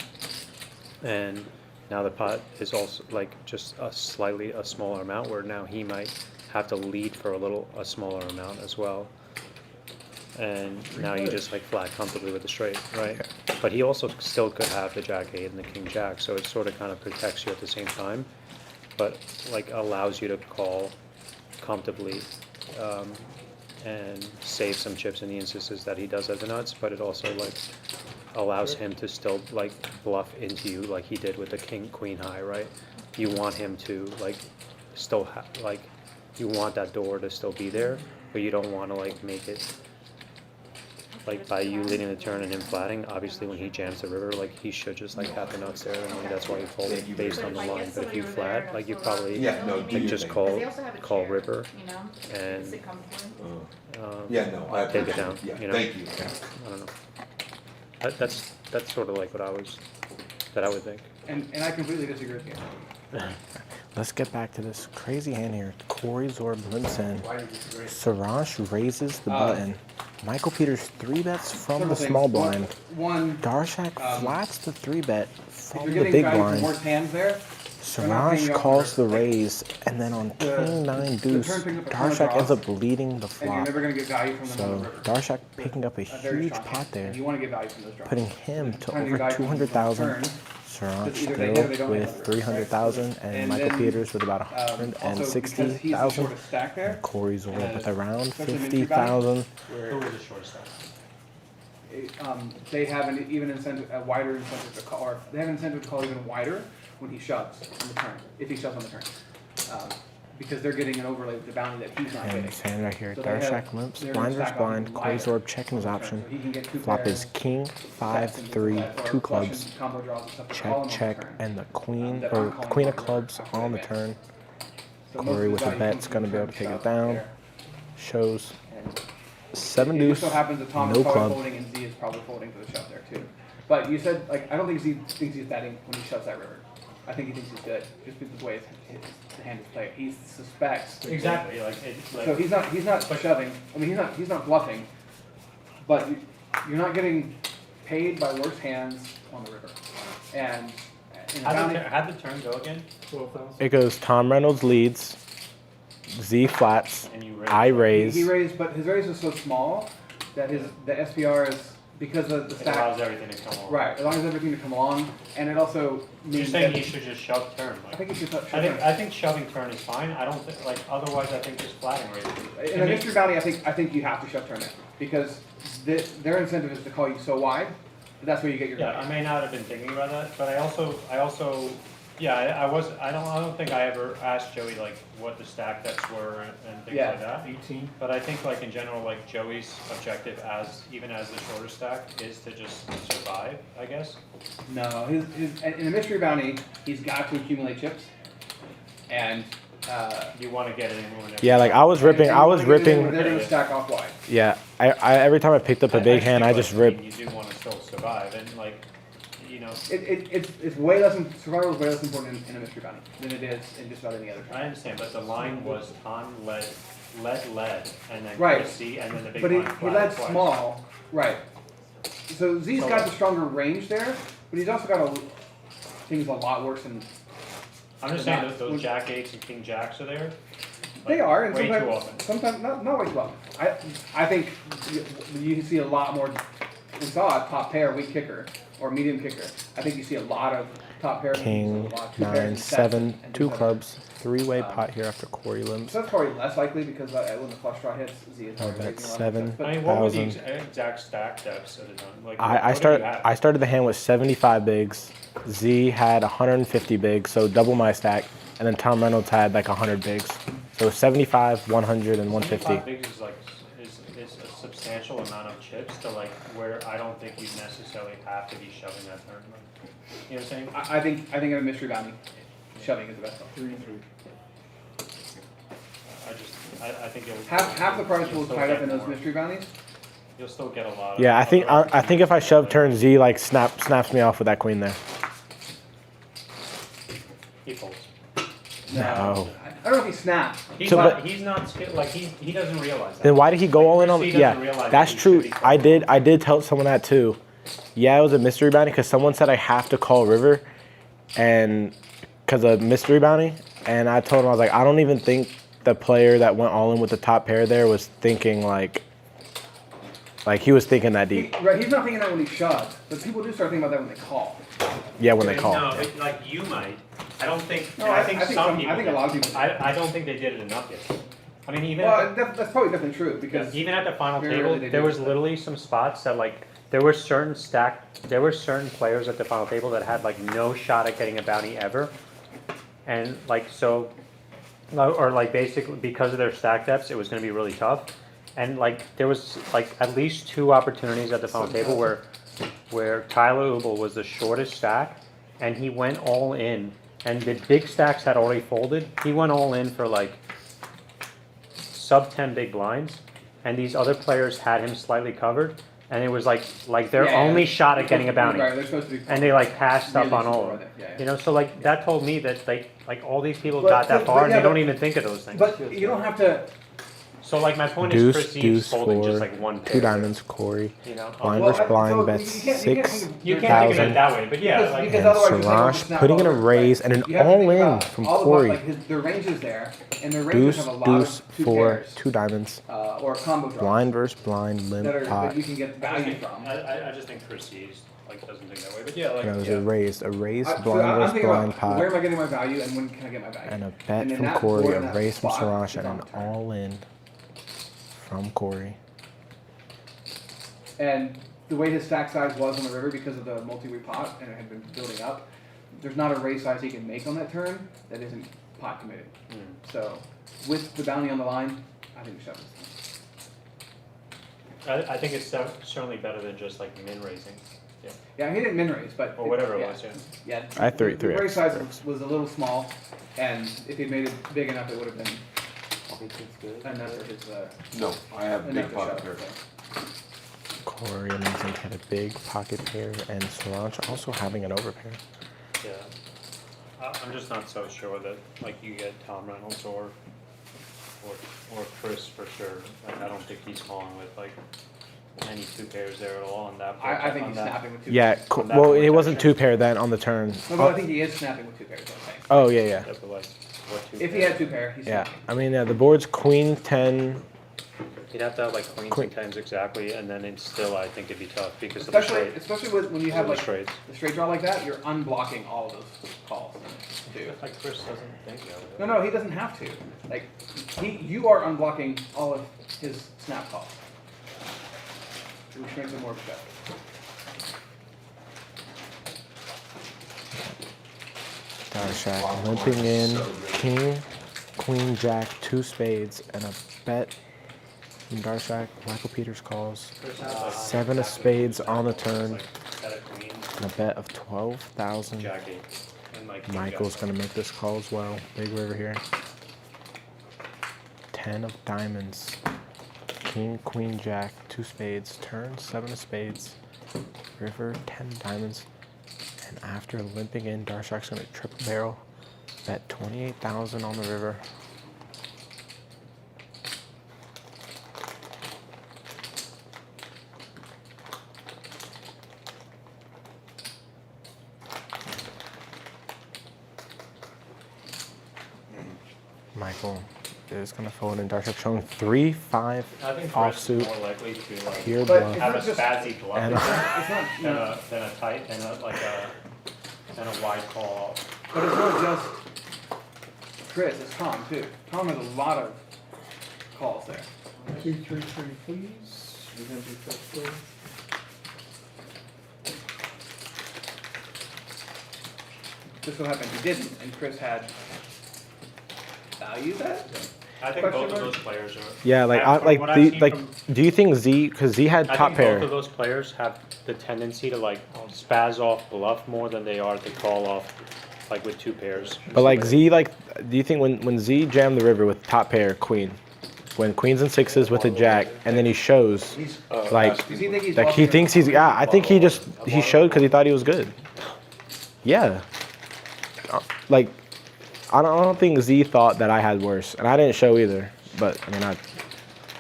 [SPEAKER 1] And now the pot is also like just a smaller amount, where now he might have to lead for a smaller amount as well. And now you just like flat comfortably with the straight, right? But he also still could have the Jack 8 and the King Jack, so it sort of kind of protects you at the same time, but like allows you to call comfortably and save some chips in the instances that he does have the nuts, but it also like allows him to still like bluff into you like he did with the King Queen high, right? You want him to like still like you want that door to still be there, but you don't want to like make it like by you leading the turn and him flatting. Obviously when he jams the river, like he should just like have the nuts there, and like that's why you fold based on the line. But if you flat, like you probably like just call river and
[SPEAKER 7] Sit comfortably.
[SPEAKER 1] take it down.
[SPEAKER 5] Yeah,
[SPEAKER 1] You know?
[SPEAKER 5] thank you.
[SPEAKER 1] I don't know. That's sort of like what I would think.
[SPEAKER 3] And I completely disagree with you.
[SPEAKER 8] let's get back to this crazy hand here. Corey Zorb limps in.
[SPEAKER 3] Why do you disagree?
[SPEAKER 8] Saransh raises the button. Michael Peters 3-bets from
[SPEAKER 3] Several
[SPEAKER 8] the
[SPEAKER 3] things.
[SPEAKER 8] small blind.
[SPEAKER 3] One,
[SPEAKER 8] Darshak flats the 3-bet
[SPEAKER 3] if
[SPEAKER 8] from
[SPEAKER 3] you're
[SPEAKER 8] the
[SPEAKER 3] getting
[SPEAKER 8] big
[SPEAKER 3] value from
[SPEAKER 8] blind.
[SPEAKER 3] worse hands there, they're not paying
[SPEAKER 8] Saransh
[SPEAKER 3] you up
[SPEAKER 8] calls
[SPEAKER 3] for
[SPEAKER 8] the
[SPEAKER 3] it. Like,
[SPEAKER 8] raise, and then on King 9 deuce,
[SPEAKER 3] turn picks up a ton of
[SPEAKER 8] Darshak ends
[SPEAKER 3] draws,
[SPEAKER 8] up leading the
[SPEAKER 3] and you're
[SPEAKER 8] flop.
[SPEAKER 3] never going to get value from them on
[SPEAKER 8] So
[SPEAKER 3] the river.
[SPEAKER 8] Darshak picking up a
[SPEAKER 3] Very
[SPEAKER 8] huge
[SPEAKER 3] strong
[SPEAKER 8] pot
[SPEAKER 3] hand,
[SPEAKER 8] there,
[SPEAKER 3] and you want to get value from those draws.
[SPEAKER 8] putting him to
[SPEAKER 3] Trying
[SPEAKER 8] over
[SPEAKER 3] get value from them on the
[SPEAKER 8] 200,000.
[SPEAKER 3] turn,
[SPEAKER 8] Saransh
[SPEAKER 3] because either they hit or they
[SPEAKER 8] still
[SPEAKER 3] don't hit
[SPEAKER 8] with
[SPEAKER 3] on the river, right?
[SPEAKER 8] 300,000, and
[SPEAKER 3] And
[SPEAKER 8] Michael
[SPEAKER 3] then,
[SPEAKER 8] Peters with about
[SPEAKER 3] Also, because he's the
[SPEAKER 8] 160,000.
[SPEAKER 3] shortest stack there,
[SPEAKER 8] Corey Zorb
[SPEAKER 3] and
[SPEAKER 8] with around
[SPEAKER 3] especially in
[SPEAKER 8] 50,000.
[SPEAKER 3] where
[SPEAKER 1] Who was the short stack?
[SPEAKER 3] they have an even incentive, a wider incentive to call, or they have an incentive to call even wider when he shoves on the turn, if he shoves on the turn. Because they're getting an overlay with the bounty that he's not
[SPEAKER 8] And
[SPEAKER 3] getting.
[SPEAKER 8] his hand right here.
[SPEAKER 3] So they have-
[SPEAKER 8] Darshak limps,
[SPEAKER 3] they're
[SPEAKER 8] blind
[SPEAKER 3] gonna
[SPEAKER 8] versus
[SPEAKER 3] stack up
[SPEAKER 8] blind.
[SPEAKER 3] even
[SPEAKER 8] Corey
[SPEAKER 3] wider
[SPEAKER 8] Zorb checking his
[SPEAKER 3] on the turn.
[SPEAKER 8] option.
[SPEAKER 3] So he can get two
[SPEAKER 8] Flop
[SPEAKER 3] pairs,
[SPEAKER 8] is king,
[SPEAKER 3] sets,
[SPEAKER 8] 5,
[SPEAKER 3] and
[SPEAKER 8] 3,
[SPEAKER 3] or
[SPEAKER 8] 2
[SPEAKER 3] flush
[SPEAKER 8] clubs.
[SPEAKER 3] and combo draws and stuff to
[SPEAKER 8] Check,
[SPEAKER 3] call him on the
[SPEAKER 8] check,
[SPEAKER 3] turn.
[SPEAKER 8] and the queen,
[SPEAKER 3] that
[SPEAKER 8] or
[SPEAKER 3] I'm
[SPEAKER 8] the
[SPEAKER 3] calling
[SPEAKER 8] queen of
[SPEAKER 3] on
[SPEAKER 8] clubs
[SPEAKER 3] after
[SPEAKER 8] on the
[SPEAKER 3] they
[SPEAKER 8] turn.
[SPEAKER 3] So most
[SPEAKER 8] Corey
[SPEAKER 3] of
[SPEAKER 8] with
[SPEAKER 3] the
[SPEAKER 8] the
[SPEAKER 3] value
[SPEAKER 8] bet's
[SPEAKER 3] comes
[SPEAKER 8] gonna
[SPEAKER 3] from
[SPEAKER 8] be able to take
[SPEAKER 3] shove
[SPEAKER 8] it down.
[SPEAKER 3] there.
[SPEAKER 8] Shows
[SPEAKER 3] And
[SPEAKER 8] 7
[SPEAKER 3] it
[SPEAKER 8] deuce,
[SPEAKER 3] just so happens that Tom
[SPEAKER 8] no
[SPEAKER 3] is probably
[SPEAKER 8] club.
[SPEAKER 3] folding and Z is probably folding to the shove there too. But you said, like, I don't think Z thinks he's betting when he shoves that river. I think he thinks he's good, just because of the way the hand is played. He suspects.
[SPEAKER 1] Exactly.
[SPEAKER 3] So he's not shoving. I mean, he's not bluffing. But you're not getting paid by worse hands on the river. And in bounty,
[SPEAKER 1] How'd the turn go again?
[SPEAKER 4] 12,000.
[SPEAKER 8] It goes Tom Reynolds leads, Z flats,
[SPEAKER 1] And you raised.
[SPEAKER 8] I raise.
[SPEAKER 3] he raised, but his raise is so small that the SPR is, because of the
[SPEAKER 1] It
[SPEAKER 3] stack.
[SPEAKER 1] allows everything to come along.
[SPEAKER 3] Right, as long as everything to come along, and it also
[SPEAKER 1] You're
[SPEAKER 3] means
[SPEAKER 1] saying
[SPEAKER 3] that
[SPEAKER 1] he should just shove turn.
[SPEAKER 3] I
[SPEAKER 1] Like,
[SPEAKER 3] think he should shove
[SPEAKER 1] I think shoving turn is fine. I don't think like otherwise. I think just flatting raises.
[SPEAKER 3] in a mystery bounty. I think you have to shove turn it because their incentive is to call you so wide that that's where you get your
[SPEAKER 1] Yeah,
[SPEAKER 3] value.
[SPEAKER 1] I may not have been thinking about that, but I also, yeah, I don't think I ever asked Joey like what the stack bets were and things
[SPEAKER 3] Yeah.
[SPEAKER 1] like that.
[SPEAKER 4] 18.
[SPEAKER 1] But I think like in general, like Joey's objective even as the shorter stack is to just survive, I guess.
[SPEAKER 3] No, his in a mystery bounty, he's got to accumulate chips, and
[SPEAKER 1] You want to get it in whenever.
[SPEAKER 8] Yeah, like I was ripping,
[SPEAKER 3] and
[SPEAKER 8] I was
[SPEAKER 3] you wanna get it in
[SPEAKER 8] ripping.
[SPEAKER 3] when they're going to stack off wide.
[SPEAKER 8] Yeah, every time I picked up a big hand, I just ripped.
[SPEAKER 1] You do want to still survive, and like, you know.
[SPEAKER 3] It's way less, survival is way less important in a mystery bounty than it is in just about any other
[SPEAKER 1] I
[SPEAKER 3] kind.
[SPEAKER 1] understand, but the line was on lead, and then
[SPEAKER 3] Right.
[SPEAKER 1] C, and then the big
[SPEAKER 3] But
[SPEAKER 1] line
[SPEAKER 3] he led
[SPEAKER 1] twice.
[SPEAKER 3] small, right. So Z's
[SPEAKER 1] So
[SPEAKER 3] got
[SPEAKER 1] like-
[SPEAKER 3] the stronger range there, but he's also got things a lot worse than
[SPEAKER 1] I'm just saying those Jack 8s and King Jacks are there.
[SPEAKER 3] they
[SPEAKER 1] like,
[SPEAKER 3] are, and
[SPEAKER 1] way too
[SPEAKER 3] sometimes
[SPEAKER 1] often.
[SPEAKER 3] not way too often. I think you see a lot more. We saw a top pair, weak kicker, or medium kicker. I think you see a lot of top pairs.
[SPEAKER 8] King,
[SPEAKER 3] a lot, two pairs
[SPEAKER 8] 9,
[SPEAKER 3] and sets
[SPEAKER 8] 7,
[SPEAKER 3] and
[SPEAKER 8] 2
[SPEAKER 3] things like
[SPEAKER 8] clubs, 3-way
[SPEAKER 3] Um,
[SPEAKER 8] pot here after Corey
[SPEAKER 3] that.
[SPEAKER 8] limps.
[SPEAKER 3] So that's probably less likely because when the flush draw hits, Z is
[SPEAKER 8] I
[SPEAKER 3] already
[SPEAKER 8] bet
[SPEAKER 3] raising a lot of
[SPEAKER 8] 7.
[SPEAKER 3] sets, but-
[SPEAKER 1] I mean, what were the
[SPEAKER 8] 1,000.
[SPEAKER 1] exact stack depths at the time? Like,
[SPEAKER 8] I started the hand with 75 bigs. Z had 150 bigs, so double my stack, and then Tom Reynolds had like 100 bigs. So 75, 100, and 150.
[SPEAKER 1] 75 bigs is like is a substantial amount of chips to like where I don't think you necessarily have to be shoving that turn. Like, you know what I'm saying?
[SPEAKER 3] I think in a mystery bounty, shoving is the best one.
[SPEAKER 4] 3 and 3.
[SPEAKER 1] I think you'll
[SPEAKER 3] Half the price
[SPEAKER 1] you'll
[SPEAKER 3] will
[SPEAKER 1] still
[SPEAKER 3] tied up
[SPEAKER 1] get
[SPEAKER 3] in those
[SPEAKER 1] more.
[SPEAKER 3] mystery bounties.
[SPEAKER 1] You'll still get a lot.
[SPEAKER 8] Yeah, I
[SPEAKER 1] of
[SPEAKER 8] think
[SPEAKER 1] other
[SPEAKER 8] I think if I shove turn Z, like snaps me off with that queen there.
[SPEAKER 1] He folds.
[SPEAKER 8] No.
[SPEAKER 3] I don't know if he snaps.
[SPEAKER 1] He's
[SPEAKER 8] So,
[SPEAKER 1] not.
[SPEAKER 8] but-
[SPEAKER 1] He's not skilled. Like he doesn't realize that.
[SPEAKER 8] Then why did he go all in on?
[SPEAKER 1] He doesn't
[SPEAKER 8] Yeah,
[SPEAKER 1] realize
[SPEAKER 8] that's
[SPEAKER 1] that he
[SPEAKER 8] true.
[SPEAKER 1] should be
[SPEAKER 8] I did tell someone that too. Yeah, it was a mystery bounty because someone said I have to call river, and because of mystery bounty, and I told him I was like, I don't even think the player that went all in with the top pair there was thinking like he was thinking that deep.
[SPEAKER 3] Right, he's not thinking that when he shoves, but people do start thinking about that when they call.
[SPEAKER 8] Yeah, when they call.
[SPEAKER 1] No, but, like you might. I don't think.
[SPEAKER 3] No,
[SPEAKER 1] I think some people.
[SPEAKER 3] I think a lot of people.
[SPEAKER 1] I don't think they did it enough yet. I mean, even
[SPEAKER 3] Well, that's probably definitely true because
[SPEAKER 1] even at the final
[SPEAKER 3] very
[SPEAKER 1] table,
[SPEAKER 3] rarely they
[SPEAKER 1] there
[SPEAKER 3] do
[SPEAKER 1] was
[SPEAKER 3] it.
[SPEAKER 1] literally some spots that like there were certain players at the final table that had like no shot at getting a bounty ever, and like so, or like basically because of their stack depths, it was going to be really tough, and like there was like at least 2 opportunities at the final table where Tyler Ubel was the shortest stack, and he went all in, and the big stacks had already folded. He went all in for like sub 10 big blinds, and these other players had him slightly covered, and it was like their
[SPEAKER 3] Yeah,
[SPEAKER 1] only
[SPEAKER 3] yeah.
[SPEAKER 1] shot at getting a bounty,
[SPEAKER 3] Right, they're supposed to be.
[SPEAKER 1] and they like passed up on all of
[SPEAKER 3] Really
[SPEAKER 1] them.
[SPEAKER 3] yeah, yeah.
[SPEAKER 1] You know, so like that told me that like all these people
[SPEAKER 3] But-
[SPEAKER 1] got that
[SPEAKER 3] but-
[SPEAKER 1] far,
[SPEAKER 3] but
[SPEAKER 1] and
[SPEAKER 3] yeah,
[SPEAKER 1] they don't
[SPEAKER 3] but-
[SPEAKER 1] even think of those things.
[SPEAKER 3] But you don't have to.
[SPEAKER 1] So like my point
[SPEAKER 8] Deuce,
[SPEAKER 1] is perceived
[SPEAKER 8] deuce
[SPEAKER 1] folding just
[SPEAKER 8] for
[SPEAKER 1] like one pair.
[SPEAKER 8] 2 diamonds, Corey.
[SPEAKER 1] You know,
[SPEAKER 8] Blind
[SPEAKER 3] Well,
[SPEAKER 8] versus blind,
[SPEAKER 3] so
[SPEAKER 8] bets
[SPEAKER 3] you can't think of-
[SPEAKER 1] you can't think of it
[SPEAKER 8] 6,000.
[SPEAKER 1] that way, but yeah, like
[SPEAKER 3] Because
[SPEAKER 8] And
[SPEAKER 3] otherwise you're saying, well,
[SPEAKER 8] Solange
[SPEAKER 3] it's not
[SPEAKER 8] putting in a
[SPEAKER 3] over,
[SPEAKER 8] raise
[SPEAKER 3] right?
[SPEAKER 8] and an
[SPEAKER 3] You have to think
[SPEAKER 8] all-in
[SPEAKER 3] about
[SPEAKER 8] from
[SPEAKER 3] all of
[SPEAKER 8] Corey.
[SPEAKER 3] like the range is there, and the ranges
[SPEAKER 8] Deuce,
[SPEAKER 3] have a lot
[SPEAKER 8] deuce
[SPEAKER 3] of 2
[SPEAKER 8] for
[SPEAKER 3] pairs,
[SPEAKER 8] 2 diamonds.
[SPEAKER 3] or a combo draw
[SPEAKER 8] Blind versus blind,
[SPEAKER 3] that
[SPEAKER 8] limp
[SPEAKER 3] are
[SPEAKER 8] pot.
[SPEAKER 3] that you can get value from.
[SPEAKER 1] I just think perceived like doesn't think that way, but yeah, like
[SPEAKER 8] And it was
[SPEAKER 1] yeah.
[SPEAKER 8] a raised
[SPEAKER 3] So
[SPEAKER 8] blind
[SPEAKER 3] I'm
[SPEAKER 8] versus
[SPEAKER 3] thinking
[SPEAKER 8] blind
[SPEAKER 3] about
[SPEAKER 8] pot.
[SPEAKER 3] where am I getting my value and when can I get my value?
[SPEAKER 8] And a
[SPEAKER 3] And
[SPEAKER 8] bet
[SPEAKER 3] then
[SPEAKER 8] from
[SPEAKER 3] that
[SPEAKER 8] Corey,
[SPEAKER 3] board
[SPEAKER 8] a
[SPEAKER 3] in that
[SPEAKER 8] raise from
[SPEAKER 3] spot
[SPEAKER 8] Solange,
[SPEAKER 3] is
[SPEAKER 8] and
[SPEAKER 3] on
[SPEAKER 8] an
[SPEAKER 3] the turn.
[SPEAKER 8] all-in from Corey.
[SPEAKER 3] And the way his stack size was on the river because of the multi-week pot and it had been building up, there's not a raise size he can make on that turn that isn't pot committed. So with the bounty on the line, I think we shove this.
[SPEAKER 1] I think it's certainly better than just like min raising.
[SPEAKER 3] Yeah, he didn't min raise, but
[SPEAKER 1] Or whatever it
[SPEAKER 3] yeah,
[SPEAKER 1] was, yeah.
[SPEAKER 3] Yeah,
[SPEAKER 8] I had three
[SPEAKER 3] the raise
[SPEAKER 8] X,
[SPEAKER 3] size
[SPEAKER 8] three
[SPEAKER 3] was a little small, and if he'd made it big enough, it would have been enough for his
[SPEAKER 5] No, I have
[SPEAKER 3] enough
[SPEAKER 5] big
[SPEAKER 3] to
[SPEAKER 5] pocket
[SPEAKER 3] shove.
[SPEAKER 5] pair.
[SPEAKER 3] So.
[SPEAKER 8] Corey Amazing had a big pocket pair, and Solange also having an overpair.
[SPEAKER 1] Yeah. I'm just not so sure that like you get Tom Reynolds or Chris for sure. Like I don't think he's calling with like any 2 pairs there at all on that.
[SPEAKER 3] I think
[SPEAKER 1] on
[SPEAKER 3] he's
[SPEAKER 1] that.
[SPEAKER 3] snapping with 2
[SPEAKER 8] Yeah,
[SPEAKER 3] pairs.
[SPEAKER 1] On that
[SPEAKER 8] well,
[SPEAKER 1] board
[SPEAKER 8] it wasn't
[SPEAKER 1] section.
[SPEAKER 8] 2 pair then on the turn.
[SPEAKER 3] No, but I think he is snapping with 2 pairs. I'm saying.
[SPEAKER 8] Oh, yeah, yeah.
[SPEAKER 1] Yeah, but like what 2
[SPEAKER 3] If he
[SPEAKER 1] pairs?
[SPEAKER 3] had 2 pair, he's
[SPEAKER 8] Yeah,
[SPEAKER 3] snapping.
[SPEAKER 8] I mean, yeah, the board's queen, 10.
[SPEAKER 1] You'd have to have like queens
[SPEAKER 8] Queen.
[SPEAKER 1] and tens exactly, and then it's still I think it'd be tough because of the
[SPEAKER 3] Especially when you have
[SPEAKER 1] the
[SPEAKER 3] like
[SPEAKER 1] straights.
[SPEAKER 3] the straight draw like that, you're unblocking all of those calls too.
[SPEAKER 1] Like Chris doesn't think that.
[SPEAKER 3] No, he doesn't have to. Like you are unblocking all of his snap calls, which makes it more effective.
[SPEAKER 8] Darshak limping in, king, queen, jack, 2 spades, and a bet from Darshak. Michael Peters calls. 7 of spades on the turn,
[SPEAKER 1] Set of queens,
[SPEAKER 8] and a bet of 12,000.
[SPEAKER 1] jack 8, and like king
[SPEAKER 8] Michael's
[SPEAKER 1] jack.
[SPEAKER 8] gonna make this call as well. Big river here. 10 of diamonds. king, queen, jack, 2 spades, turn, 7 of spades, river, 10 diamonds. And after limping in, Darshak's gonna triple barrel, bet 28,000 on the river. Michael is gonna fold in. Darshak showing 3-5
[SPEAKER 1] I think
[SPEAKER 8] offsuit,
[SPEAKER 1] more likely to like
[SPEAKER 8] pure
[SPEAKER 3] But
[SPEAKER 8] bluff.
[SPEAKER 3] it's
[SPEAKER 1] have a
[SPEAKER 3] not just-
[SPEAKER 1] spazzy bluff
[SPEAKER 8] And
[SPEAKER 3] It's not, you know,
[SPEAKER 1] than a tight and a wide call.
[SPEAKER 3] but it's not just Chris, it's Tom too. Tom has a lot of calls there.
[SPEAKER 4] 2-3-3, please. We're gonna do first play.
[SPEAKER 3] Just so happened he didn't, and Chris had value bet?
[SPEAKER 1] I think
[SPEAKER 3] Question
[SPEAKER 1] both of
[SPEAKER 3] mark?
[SPEAKER 1] those players are.
[SPEAKER 8] Yeah, like
[SPEAKER 1] From
[SPEAKER 8] like
[SPEAKER 1] what I've
[SPEAKER 8] the
[SPEAKER 1] seen
[SPEAKER 8] like.
[SPEAKER 1] from-
[SPEAKER 8] Do you think Z? Because Z had
[SPEAKER 1] I
[SPEAKER 8] top
[SPEAKER 1] think
[SPEAKER 8] pair.
[SPEAKER 1] both of those players have the tendency to like spaz off bluff more than they are to call off, like with 2 pairs.
[SPEAKER 8] But like Z, like, do you think when Z jammed the river with top pair queen, when queens and sixes with a jack, and then he shows,
[SPEAKER 5] He's,
[SPEAKER 8] like,
[SPEAKER 3] Does he think he's
[SPEAKER 8] like he
[SPEAKER 3] bluffing?
[SPEAKER 8] thinks he's, yeah, I think he showed because he thought he was good. Yeah. Like, I don't think Z thought that I had worse, and I didn't show either. But I mean,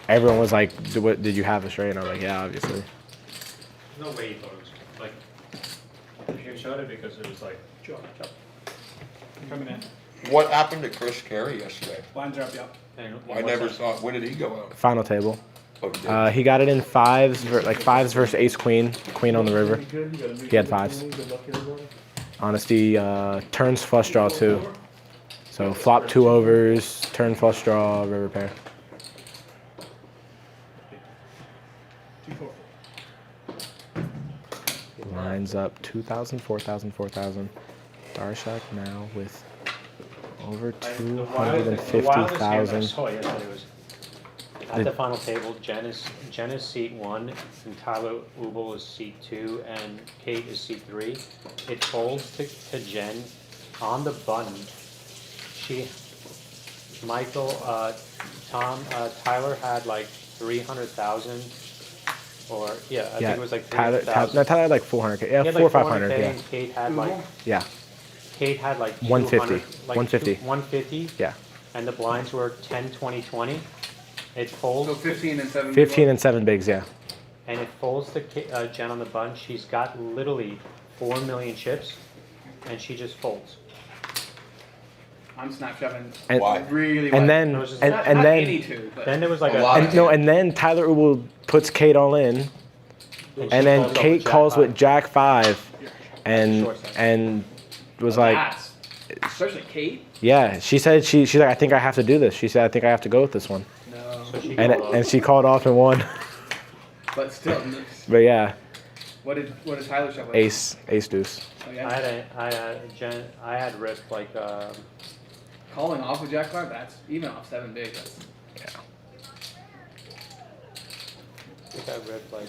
[SPEAKER 8] everyone was like, did you have a straight? And I'm like, yeah, obviously.
[SPEAKER 1] No way he thought it was like. He showed it because it was like.
[SPEAKER 3] Coming in.
[SPEAKER 9] What happened to Chris Carey yesterday?
[SPEAKER 3] Lines are up, yep.
[SPEAKER 1] And
[SPEAKER 9] I never saw. Where did he go out?
[SPEAKER 8] Final table.
[SPEAKER 9] Oh, he did.
[SPEAKER 8] He got it in fives, like fives versus ace queen, queen on the river. He had fives.
[SPEAKER 4] Good luck, everybody.
[SPEAKER 8] Honesty, turns flush draw too. So flop 2 overs, turn flush draw, river pair.
[SPEAKER 3] 2-4.
[SPEAKER 8] Lines up 2,000, 4,000, 4,000. Darshak now with over
[SPEAKER 1] The wildest game I
[SPEAKER 8] 250,000.
[SPEAKER 1] saw yesterday was at the final table. Jen is seat 1, and Tyler Ubel is seat 2, and Kate is seat 3. It folds to Jen on the button. Tyler had like 300,000, or I think it was like
[SPEAKER 8] Tyler
[SPEAKER 1] 300,000.
[SPEAKER 8] had like 400K. Yeah,
[SPEAKER 1] He had
[SPEAKER 8] 400 or
[SPEAKER 1] like
[SPEAKER 8] 500.
[SPEAKER 1] 400K,
[SPEAKER 8] Yeah,
[SPEAKER 1] and Kate had like
[SPEAKER 8] yeah, 150, 150.
[SPEAKER 1] 150.
[SPEAKER 8] Yeah.
[SPEAKER 1] And the blinds were 10, 20, 20. It folds.
[SPEAKER 3] So 15 and 7.
[SPEAKER 8] 15 and 7 bigs. Yeah.
[SPEAKER 1] And it folds to Jen on the button. She's got literally 4 million chips, and she just folds.
[SPEAKER 3] I'm snap shoving
[SPEAKER 8] And,
[SPEAKER 9] Why?
[SPEAKER 3] really
[SPEAKER 8] and
[SPEAKER 3] wide.
[SPEAKER 8] then
[SPEAKER 1] It was just-
[SPEAKER 8] and,
[SPEAKER 3] Not
[SPEAKER 8] and then
[SPEAKER 3] any two, but
[SPEAKER 1] Then there was like
[SPEAKER 9] A
[SPEAKER 1] a,
[SPEAKER 9] lot.
[SPEAKER 8] and, no, and then Tyler Ubel puts Kate all in,
[SPEAKER 1] she
[SPEAKER 8] and then
[SPEAKER 1] folds up
[SPEAKER 8] Kate
[SPEAKER 1] Jack
[SPEAKER 8] calls
[SPEAKER 1] five.
[SPEAKER 8] with Jack 5, and
[SPEAKER 1] Short side.
[SPEAKER 8] and was like,
[SPEAKER 3] That's- especially Kate.
[SPEAKER 8] yeah. She said she's like, I think I have to do this. She said, I think I have to go with this one,
[SPEAKER 3] No,
[SPEAKER 1] So she
[SPEAKER 8] and
[SPEAKER 1] called off.
[SPEAKER 8] and she called off and won.
[SPEAKER 3] but still.
[SPEAKER 8] But yeah,
[SPEAKER 3] What did Tyler shove? with?
[SPEAKER 8] ace deuce.
[SPEAKER 3] Oh, yeah.
[SPEAKER 1] I had ripped like
[SPEAKER 3] Calling off with Jack 5. That's even off 7 big. That's
[SPEAKER 1] I think I ripped like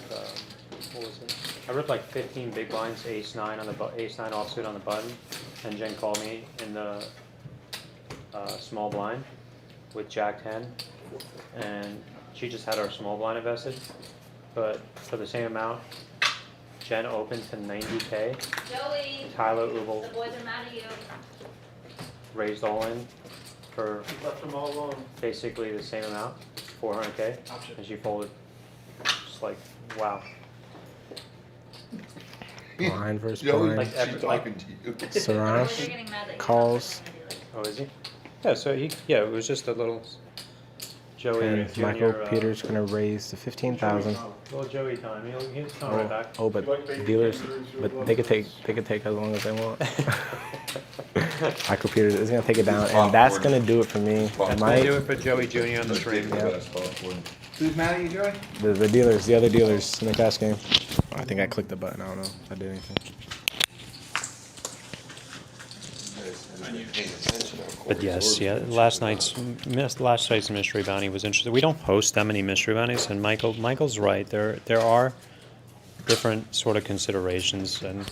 [SPEAKER 1] what was it? I ripped like 15 big blinds, ace 9 on the ace 9 offsuit on the button, and Jen called me in the small blind with Jack 10, and she just had her small blind invested, but for the same amount, Jen opened to 90K.
[SPEAKER 7] Joey,
[SPEAKER 1] Tyler Ubel
[SPEAKER 7] the boys are mad at you.
[SPEAKER 1] raised all in for
[SPEAKER 4] Left them all alone.
[SPEAKER 1] basically the same amount, 400K, and she folded. Just like, wow.
[SPEAKER 8] Blind versus
[SPEAKER 9] Joey,
[SPEAKER 8] blind.
[SPEAKER 1] Like,
[SPEAKER 9] she's talking to you.
[SPEAKER 7] They're
[SPEAKER 8] Sarash
[SPEAKER 7] getting mad that you
[SPEAKER 8] calls.
[SPEAKER 1] Oh, is he? Yeah, so it was just a little Joey
[SPEAKER 8] And
[SPEAKER 1] Jr.
[SPEAKER 8] Michael Peters gonna raise to 15,000.
[SPEAKER 1] Little Joey time. He's coming right back.
[SPEAKER 8] Oh, but dealers, but they could take as long as they want. Michael Peters is gonna take it down, and that's gonna do it for me. Am
[SPEAKER 1] Do
[SPEAKER 8] I
[SPEAKER 1] it for Joey Jr. on the stream.
[SPEAKER 8] Yeah.
[SPEAKER 3] who's mad at you, Joey?
[SPEAKER 8] the dealers, the other dealers in the cash game? I think I clicked the button. I don't know if I did anything.
[SPEAKER 1] But yes, last night's mystery bounty was interesting. We don't host that many mystery bounties, and Michael's right. There are different sort of considerations and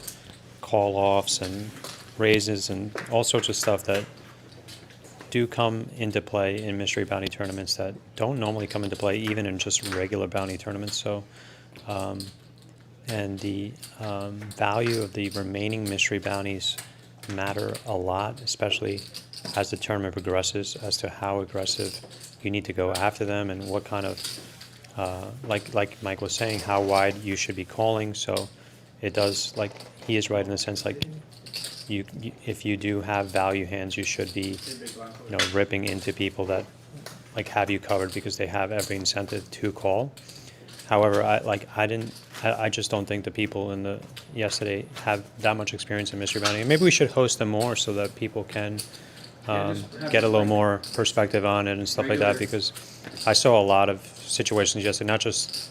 [SPEAKER 1] call offs and raises and all sorts of stuff that do come into play in mystery bounty tournaments that don't normally come into play even in just regular bounty tournaments. So, and the value of the remaining mystery bounties matter a lot, especially as the tournament progresses, as to how aggressive you need to go after them and what kind of, like Mike was saying, how wide you should be calling. So it does, like, he is right in the sense, like, if you do have value hands, you should be, ripping into people that, like, have you covered because they have every incentive to call. However, I just don't think the people in the yesterday have that much experience in mystery bounty. And maybe we should host them more so that people can get a little more perspective on it and stuff like that. Because I saw a lot of situations yesterday, not just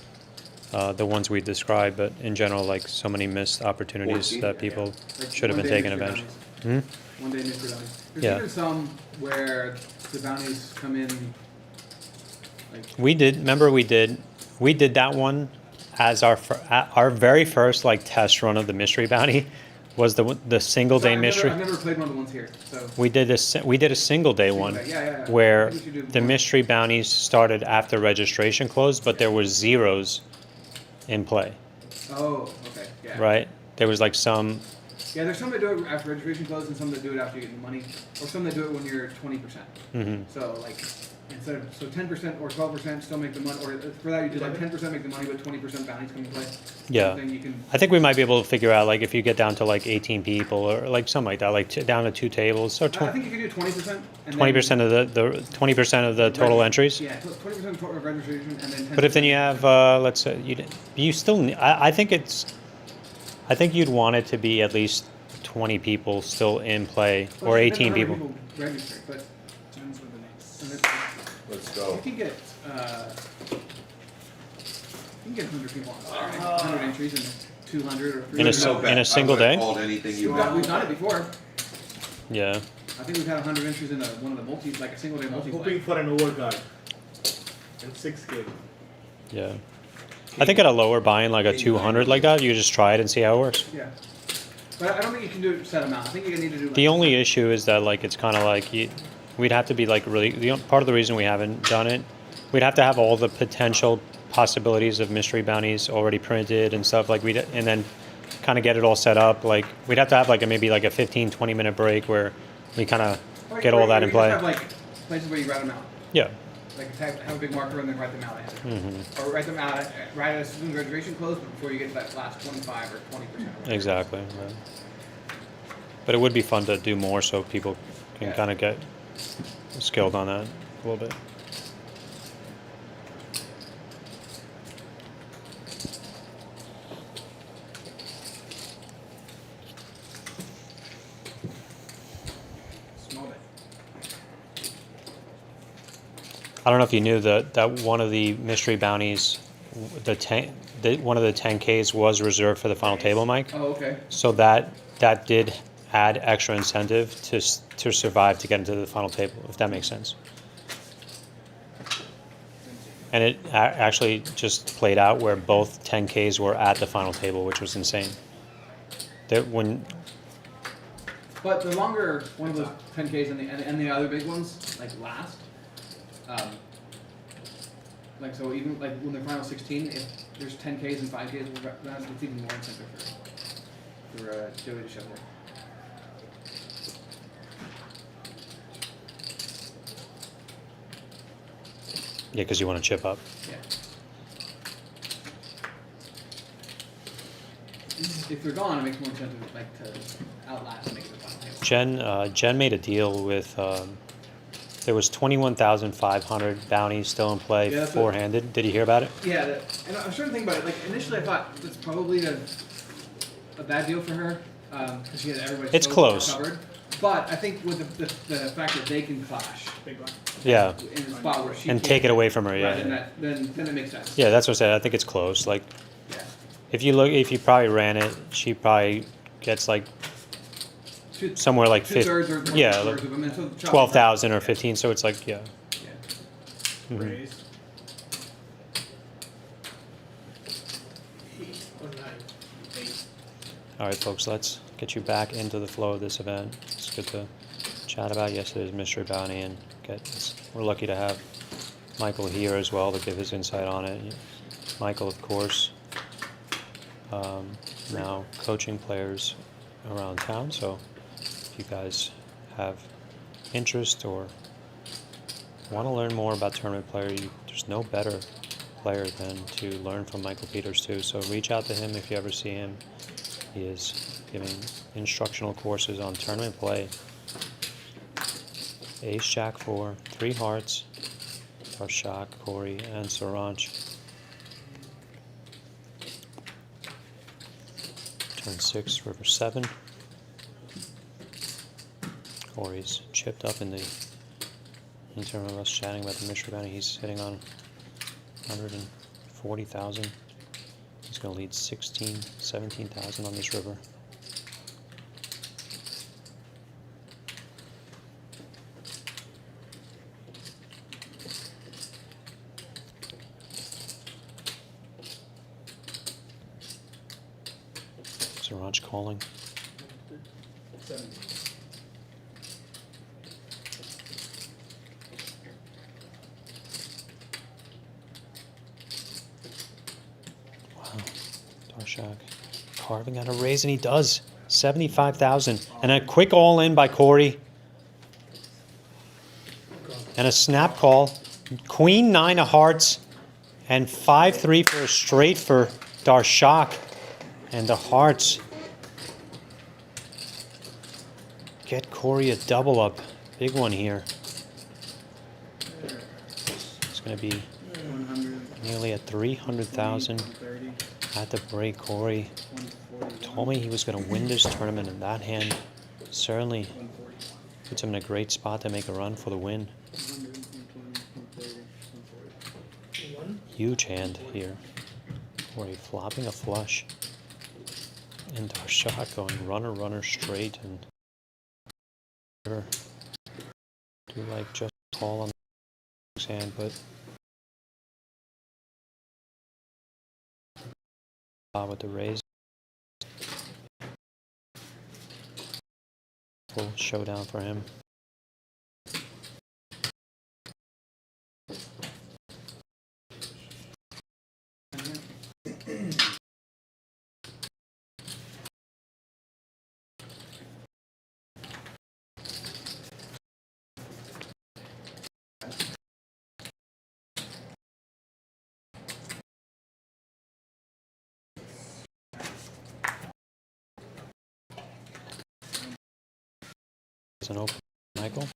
[SPEAKER 1] the ones we described, but in general, like so many missed opportunities
[SPEAKER 9] 14?
[SPEAKER 1] that people
[SPEAKER 3] Like
[SPEAKER 1] should have been
[SPEAKER 3] one-day
[SPEAKER 1] taking
[SPEAKER 3] mystery
[SPEAKER 1] advantage.
[SPEAKER 3] bounties. One day mystery bounties. There's
[SPEAKER 1] Yeah.
[SPEAKER 3] even some where the bounties come in, like,
[SPEAKER 1] We did that one as our very first like test run of the mystery bounty was the single day mystery.
[SPEAKER 3] I've never played one of the ones here, so.
[SPEAKER 1] We did a single day one
[SPEAKER 3] day, yeah.
[SPEAKER 1] where
[SPEAKER 3] I think we should do
[SPEAKER 1] the
[SPEAKER 3] more.
[SPEAKER 1] mystery bounties started after registration closed, but there were zeros in play,
[SPEAKER 3] Oh, okay, yeah.
[SPEAKER 1] right? There was like some,
[SPEAKER 3] Yeah, there's some that do it after registration closes and some that do it after you get the money, or some that do it when you're 20%.
[SPEAKER 1] mhm.
[SPEAKER 3] So like, instead of, so 10% or 12% still make the money, or for that you do like 10% make the money, but 20% bounties come into play.
[SPEAKER 1] Yeah.
[SPEAKER 3] Then you can,
[SPEAKER 1] I think we might be able to figure out like if you get down to like 18 people or like something like that, like down to 2 tables, so
[SPEAKER 3] I think you can do 20%. And
[SPEAKER 1] 20% of the 20% of the total entries.
[SPEAKER 3] Yeah, 20% total registration and then 10%.
[SPEAKER 1] But if then you have, let's say, you still need, I think you'd want it to be at least 20 people still in play,
[SPEAKER 3] Well,
[SPEAKER 1] or
[SPEAKER 3] it depends
[SPEAKER 1] 18
[SPEAKER 3] on how
[SPEAKER 1] people.
[SPEAKER 3] many register, but
[SPEAKER 6] Depends with the next.
[SPEAKER 3] and then
[SPEAKER 5] Let's
[SPEAKER 3] you
[SPEAKER 5] go.
[SPEAKER 3] can get, you can get 100 people on there, right? 100 entries and 200 or 300.
[SPEAKER 1] In a
[SPEAKER 5] No bet.
[SPEAKER 1] in a single
[SPEAKER 5] I would've
[SPEAKER 1] day?
[SPEAKER 5] Called anything you
[SPEAKER 3] We've
[SPEAKER 5] want.
[SPEAKER 3] done it before.
[SPEAKER 1] Yeah,
[SPEAKER 3] I think we've had 100 entries in one of the multis, like a single day
[SPEAKER 6] I'm
[SPEAKER 3] multi.
[SPEAKER 6] hoping for an overguard. And 6K.
[SPEAKER 1] yeah. I think at a lower buy-in, like a 200 like that, you just try it and see how it works.
[SPEAKER 3] Yeah. But I don't think you can do a set amount. I think you need to do like.
[SPEAKER 1] The only issue is that like it's kind of like we'd have to be like really part of the reason we haven't done it. We'd have to have all the potential possibilities of mystery bounties already printed and stuff like and then kind of get it all set up. Like we'd have to have like maybe like a 15-20 minute break where we kind of get all that in
[SPEAKER 3] Or
[SPEAKER 1] play.
[SPEAKER 3] you just have like places where you write them out.
[SPEAKER 1] Yeah.
[SPEAKER 3] Like have a big marker and then write them out ahead.
[SPEAKER 1] Mm-hmm.
[SPEAKER 3] Or write them out right as soon as registration closed, but before you get to that last 25 or 20%.
[SPEAKER 1] Exactly. Right. But it would be fun to do more so people can
[SPEAKER 3] Yeah.
[SPEAKER 1] kind of get skilled on that a little bit.
[SPEAKER 3] Small bit.
[SPEAKER 1] I don't know if you knew that one of the mystery bounties, one of the 10Ks was reserved for the final table, Mike.
[SPEAKER 3] Oh, okay.
[SPEAKER 1] So that did add extra incentive to survive to get into the final table, if that makes sense. And it actually just played out where both 10Ks were at the final table, which was insane.
[SPEAKER 3] But the longer one of those 10Ks and the other big ones like last, like so even like when they're final 16, if there's 10Ks and 5Ks, it's even more incentive for Joey to show there.
[SPEAKER 1] Yeah, because you want to chip up.
[SPEAKER 3] Yeah. If they're gone, it makes more incentive like to outlast and make it the final table.
[SPEAKER 1] Jen made a deal with. There was 21,500 bounties still in play,
[SPEAKER 3] Yeah, that's
[SPEAKER 1] four-handed. Did you hear about it?
[SPEAKER 3] Yeah, and I was trying to think about it. Like initially, I thought that's probably a bad deal for her because she had everybody.
[SPEAKER 1] It's
[SPEAKER 3] so
[SPEAKER 1] close.
[SPEAKER 3] Covered. But I think with the fact that they can clash
[SPEAKER 6] Big one.
[SPEAKER 1] Yeah,
[SPEAKER 3] in a spot where she
[SPEAKER 1] and
[SPEAKER 3] can't,
[SPEAKER 1] take it away from her.
[SPEAKER 3] right,
[SPEAKER 1] Yeah,
[SPEAKER 3] then it makes sense.
[SPEAKER 1] yeah. That's what I said. I think it's close. Like,
[SPEAKER 3] Yeah.
[SPEAKER 1] if you probably ran it, she probably gets like somewhere like
[SPEAKER 3] 2/3 or
[SPEAKER 1] yeah,
[SPEAKER 3] 3/4
[SPEAKER 1] like
[SPEAKER 3] of them, and so chop
[SPEAKER 1] 12,000 or 15. So it's like
[SPEAKER 3] Yeah.
[SPEAKER 1] Mhm.
[SPEAKER 6] Raised. 8 or 9. 8.
[SPEAKER 1] All right, folks. Let's get you back into the flow of this event. Let's get the chat about yesterday's mystery bounty, and we're lucky to have Michael here as well to give his insight on it. Michael, of course, now coaching players around town, so if you guys have interest or want to learn more about tournament player, there's no better player than to learn from Michael Peters too. So reach out to him if you ever see him. He is giving instructional courses on tournament play. Ace, Jack 4, 3 hearts, Tarshak, Corey, and Saranch. Turn 6, river 7. Corey's chipped up in the term of us chatting about the mystery bounty. He's sitting on 140,000. He's going to lead 17,000 on this river. Saranch calling. Tarshak carving out a raise, and he does. 75,000. And a quick all-in by Corey. And a snap call. Queen 9 of hearts. And 5-3 for a straight for Darshak. And the hearts get Corey a double up. Big one here. It's going to be nearly at 300,000 at the break. Corey told me he was going to win this tournament, and that hand certainly puts him in a great spot to make a run for the win. Huge hand here. Corey flopping a flush. And Darshak going runner straight, and do like just call on the hand, but with the raise. Full showdown for him. An open, Michael.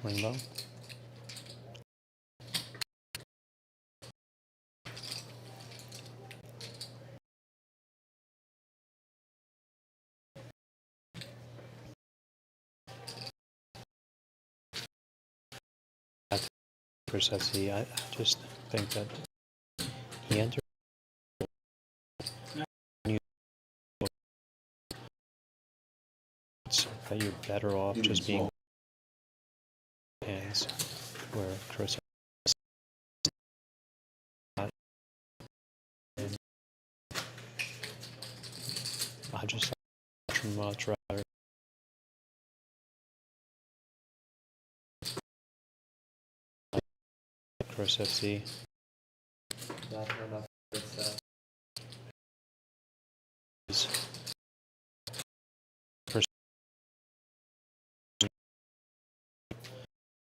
[SPEAKER 1] Rainbow. Chris FC, I just think that he entered that you're better off just being hands where Chris I just much rather Chris FC.
[SPEAKER 3] Not enough.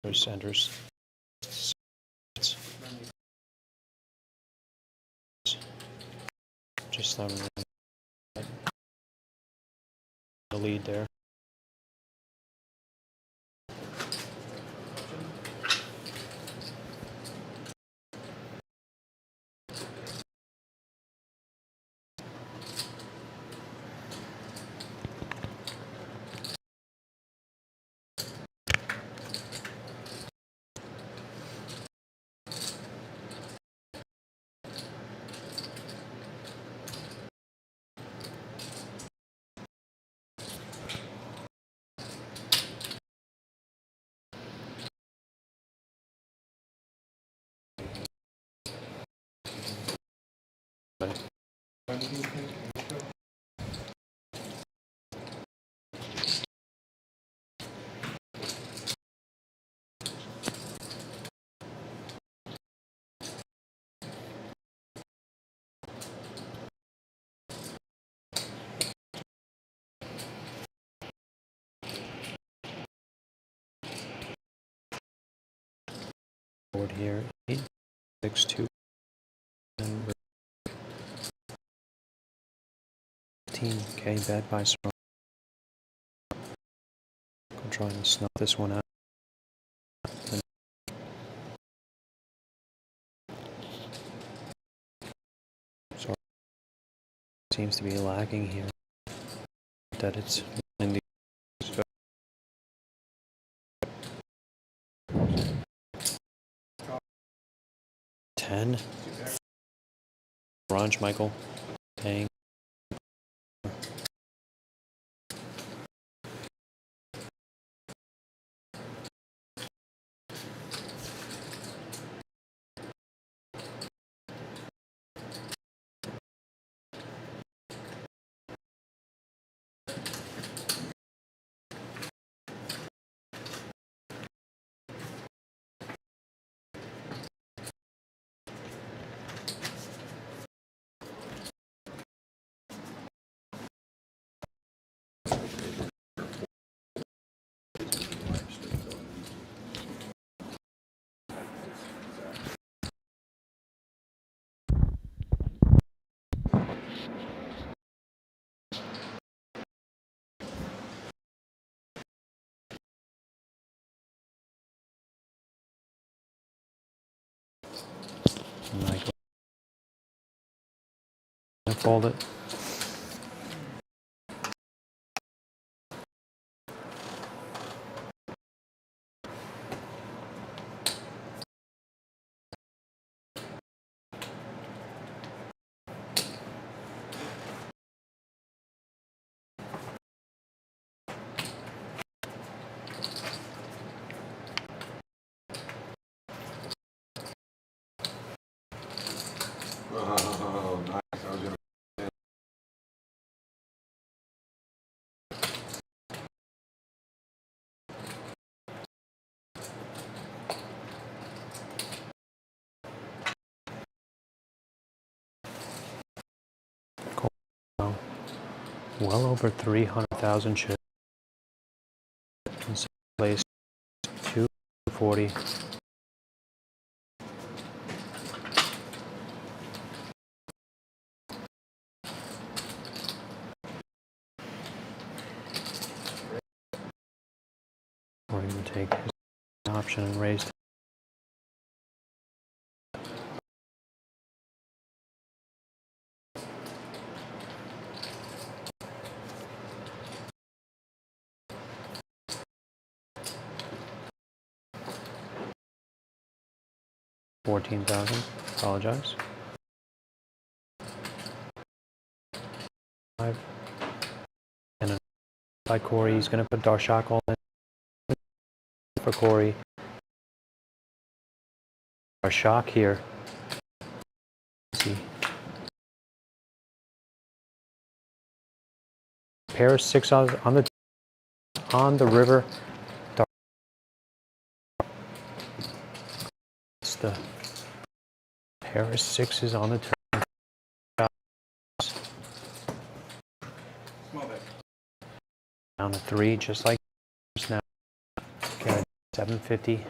[SPEAKER 1] Chris enters. Just the lead there. Board here, 8, 6, 2, and 15. Okay, bet by strong. I'm trying to snuff this one out. Sorry, seems to be lacking here. That it's in the 10. Brunch, Michael. Paying. Michael. Fold it.
[SPEAKER 5] Oh, nice. I was gonna.
[SPEAKER 1] 'Well over 300,000 chips. In second place, 240. We're going to take his option and raise. $14,000. Apologize. 5. And then by Corey, he's going to put Darshak all in for Corey. Darshak here. Let's see. Pair of 6 on the river. It's the pair of 6s on the turn.
[SPEAKER 3] Small bet.
[SPEAKER 1] Down to 3, just like just now. Okay, 750.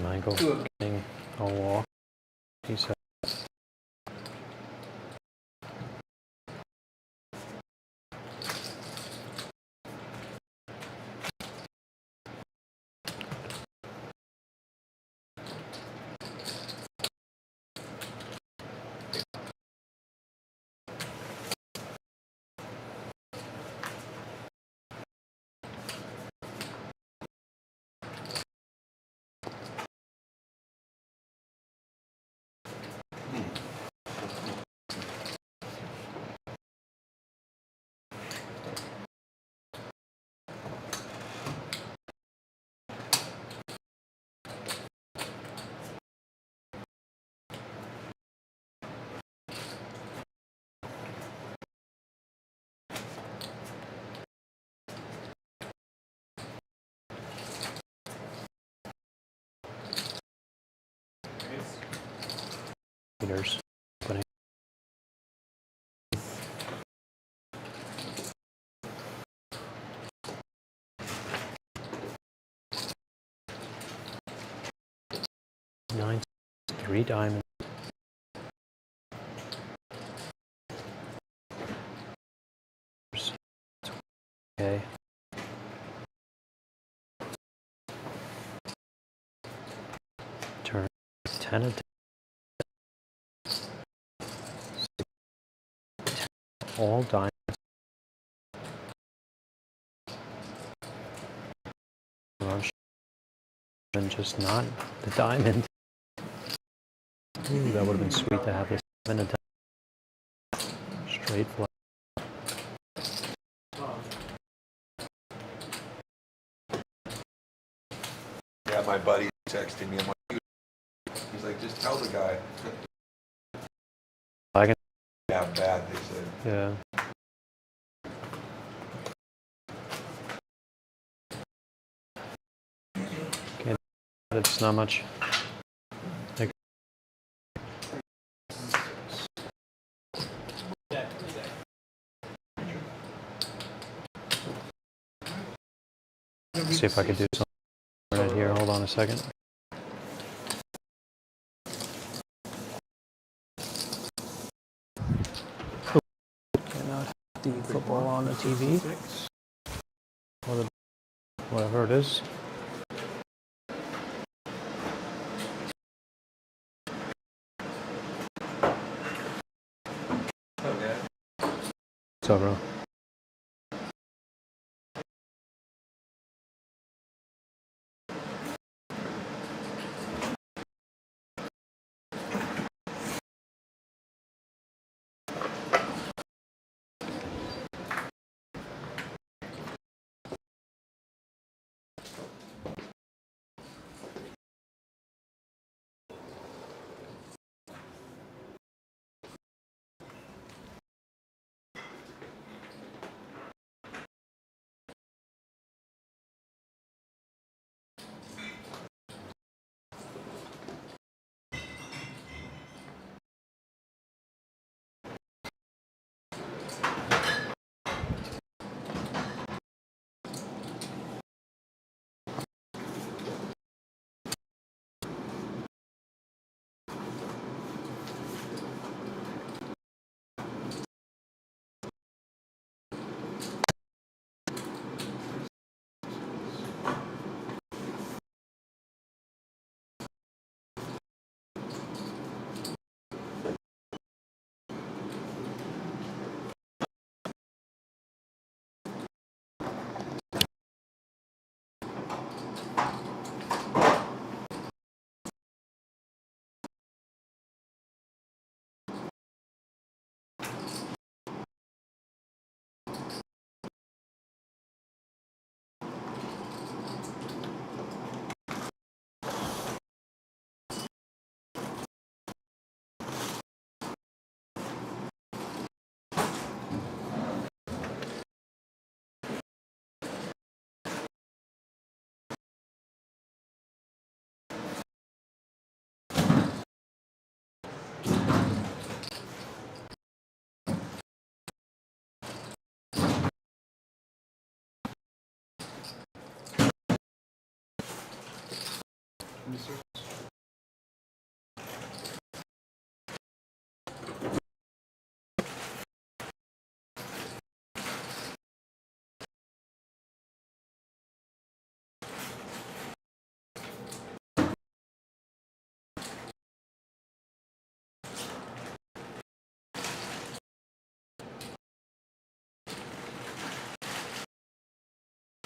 [SPEAKER 1] Michael getting a walk. He said. meters. Opening. Nine, 3 diamonds. Okay. Turn 10 of all diamonds. Rush. And just not the diamond. Ooh, that would have been sweet to have this 7 of diamonds. Straight flush.
[SPEAKER 9] Yeah, my buddy texted me. I'm like, he's like, just tell the guy.
[SPEAKER 1] I can,
[SPEAKER 9] Yeah, bad, they said.
[SPEAKER 1] yeah. Okay, it's not much. Like, see if I could do something right here. Hold on a second. Cannot have the football on the TV. Or whatever it is.
[SPEAKER 9] Okay.
[SPEAKER 1] What's up, bro?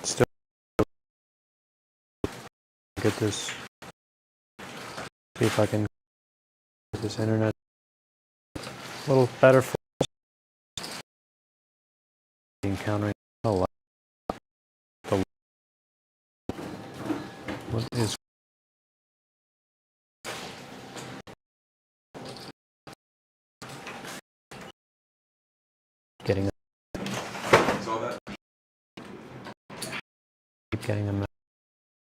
[SPEAKER 1] Still get this. See if I can get this internet a little better for encountering a lot. What is getting?
[SPEAKER 9] Saw that?
[SPEAKER 1] Keep getting them.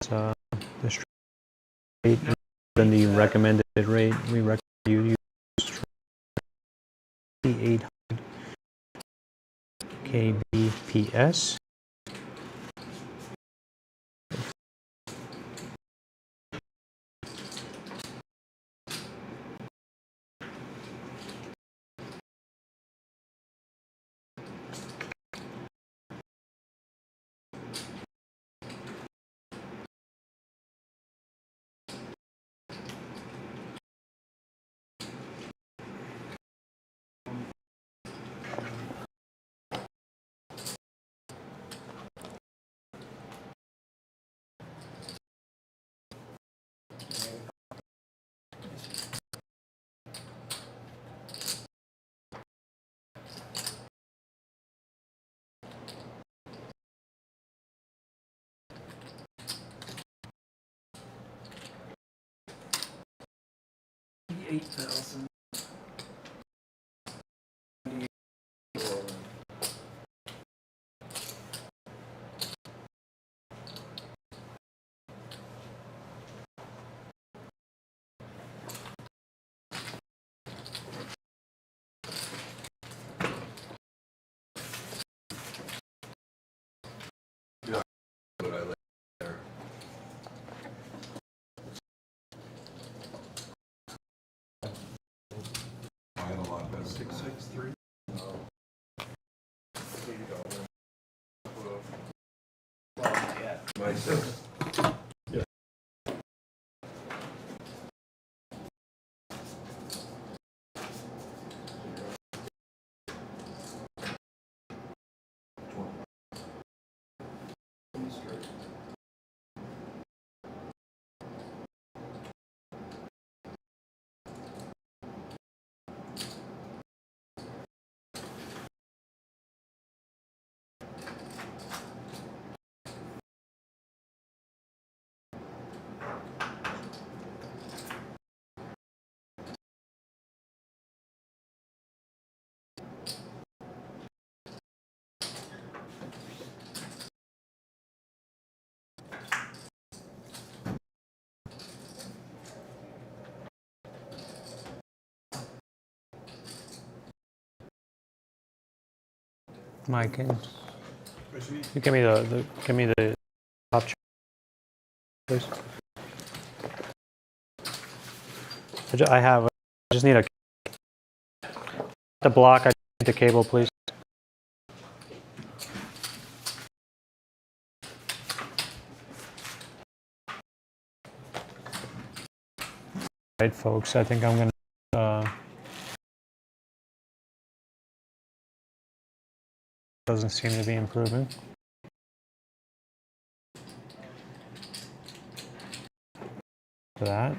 [SPEAKER 1] The rate than the recommended rate we recommend you use KBPS.
[SPEAKER 3] $8,000.
[SPEAKER 9] What I like there. I had a lot better.
[SPEAKER 4] 663.
[SPEAKER 3] Yeah.
[SPEAKER 9] My six.
[SPEAKER 1] Mike, can you give me the top chart, please? I just need the block. I need the cable, please. Right, folks. I think I'm gonna. Doesn't seem to be improving. For that.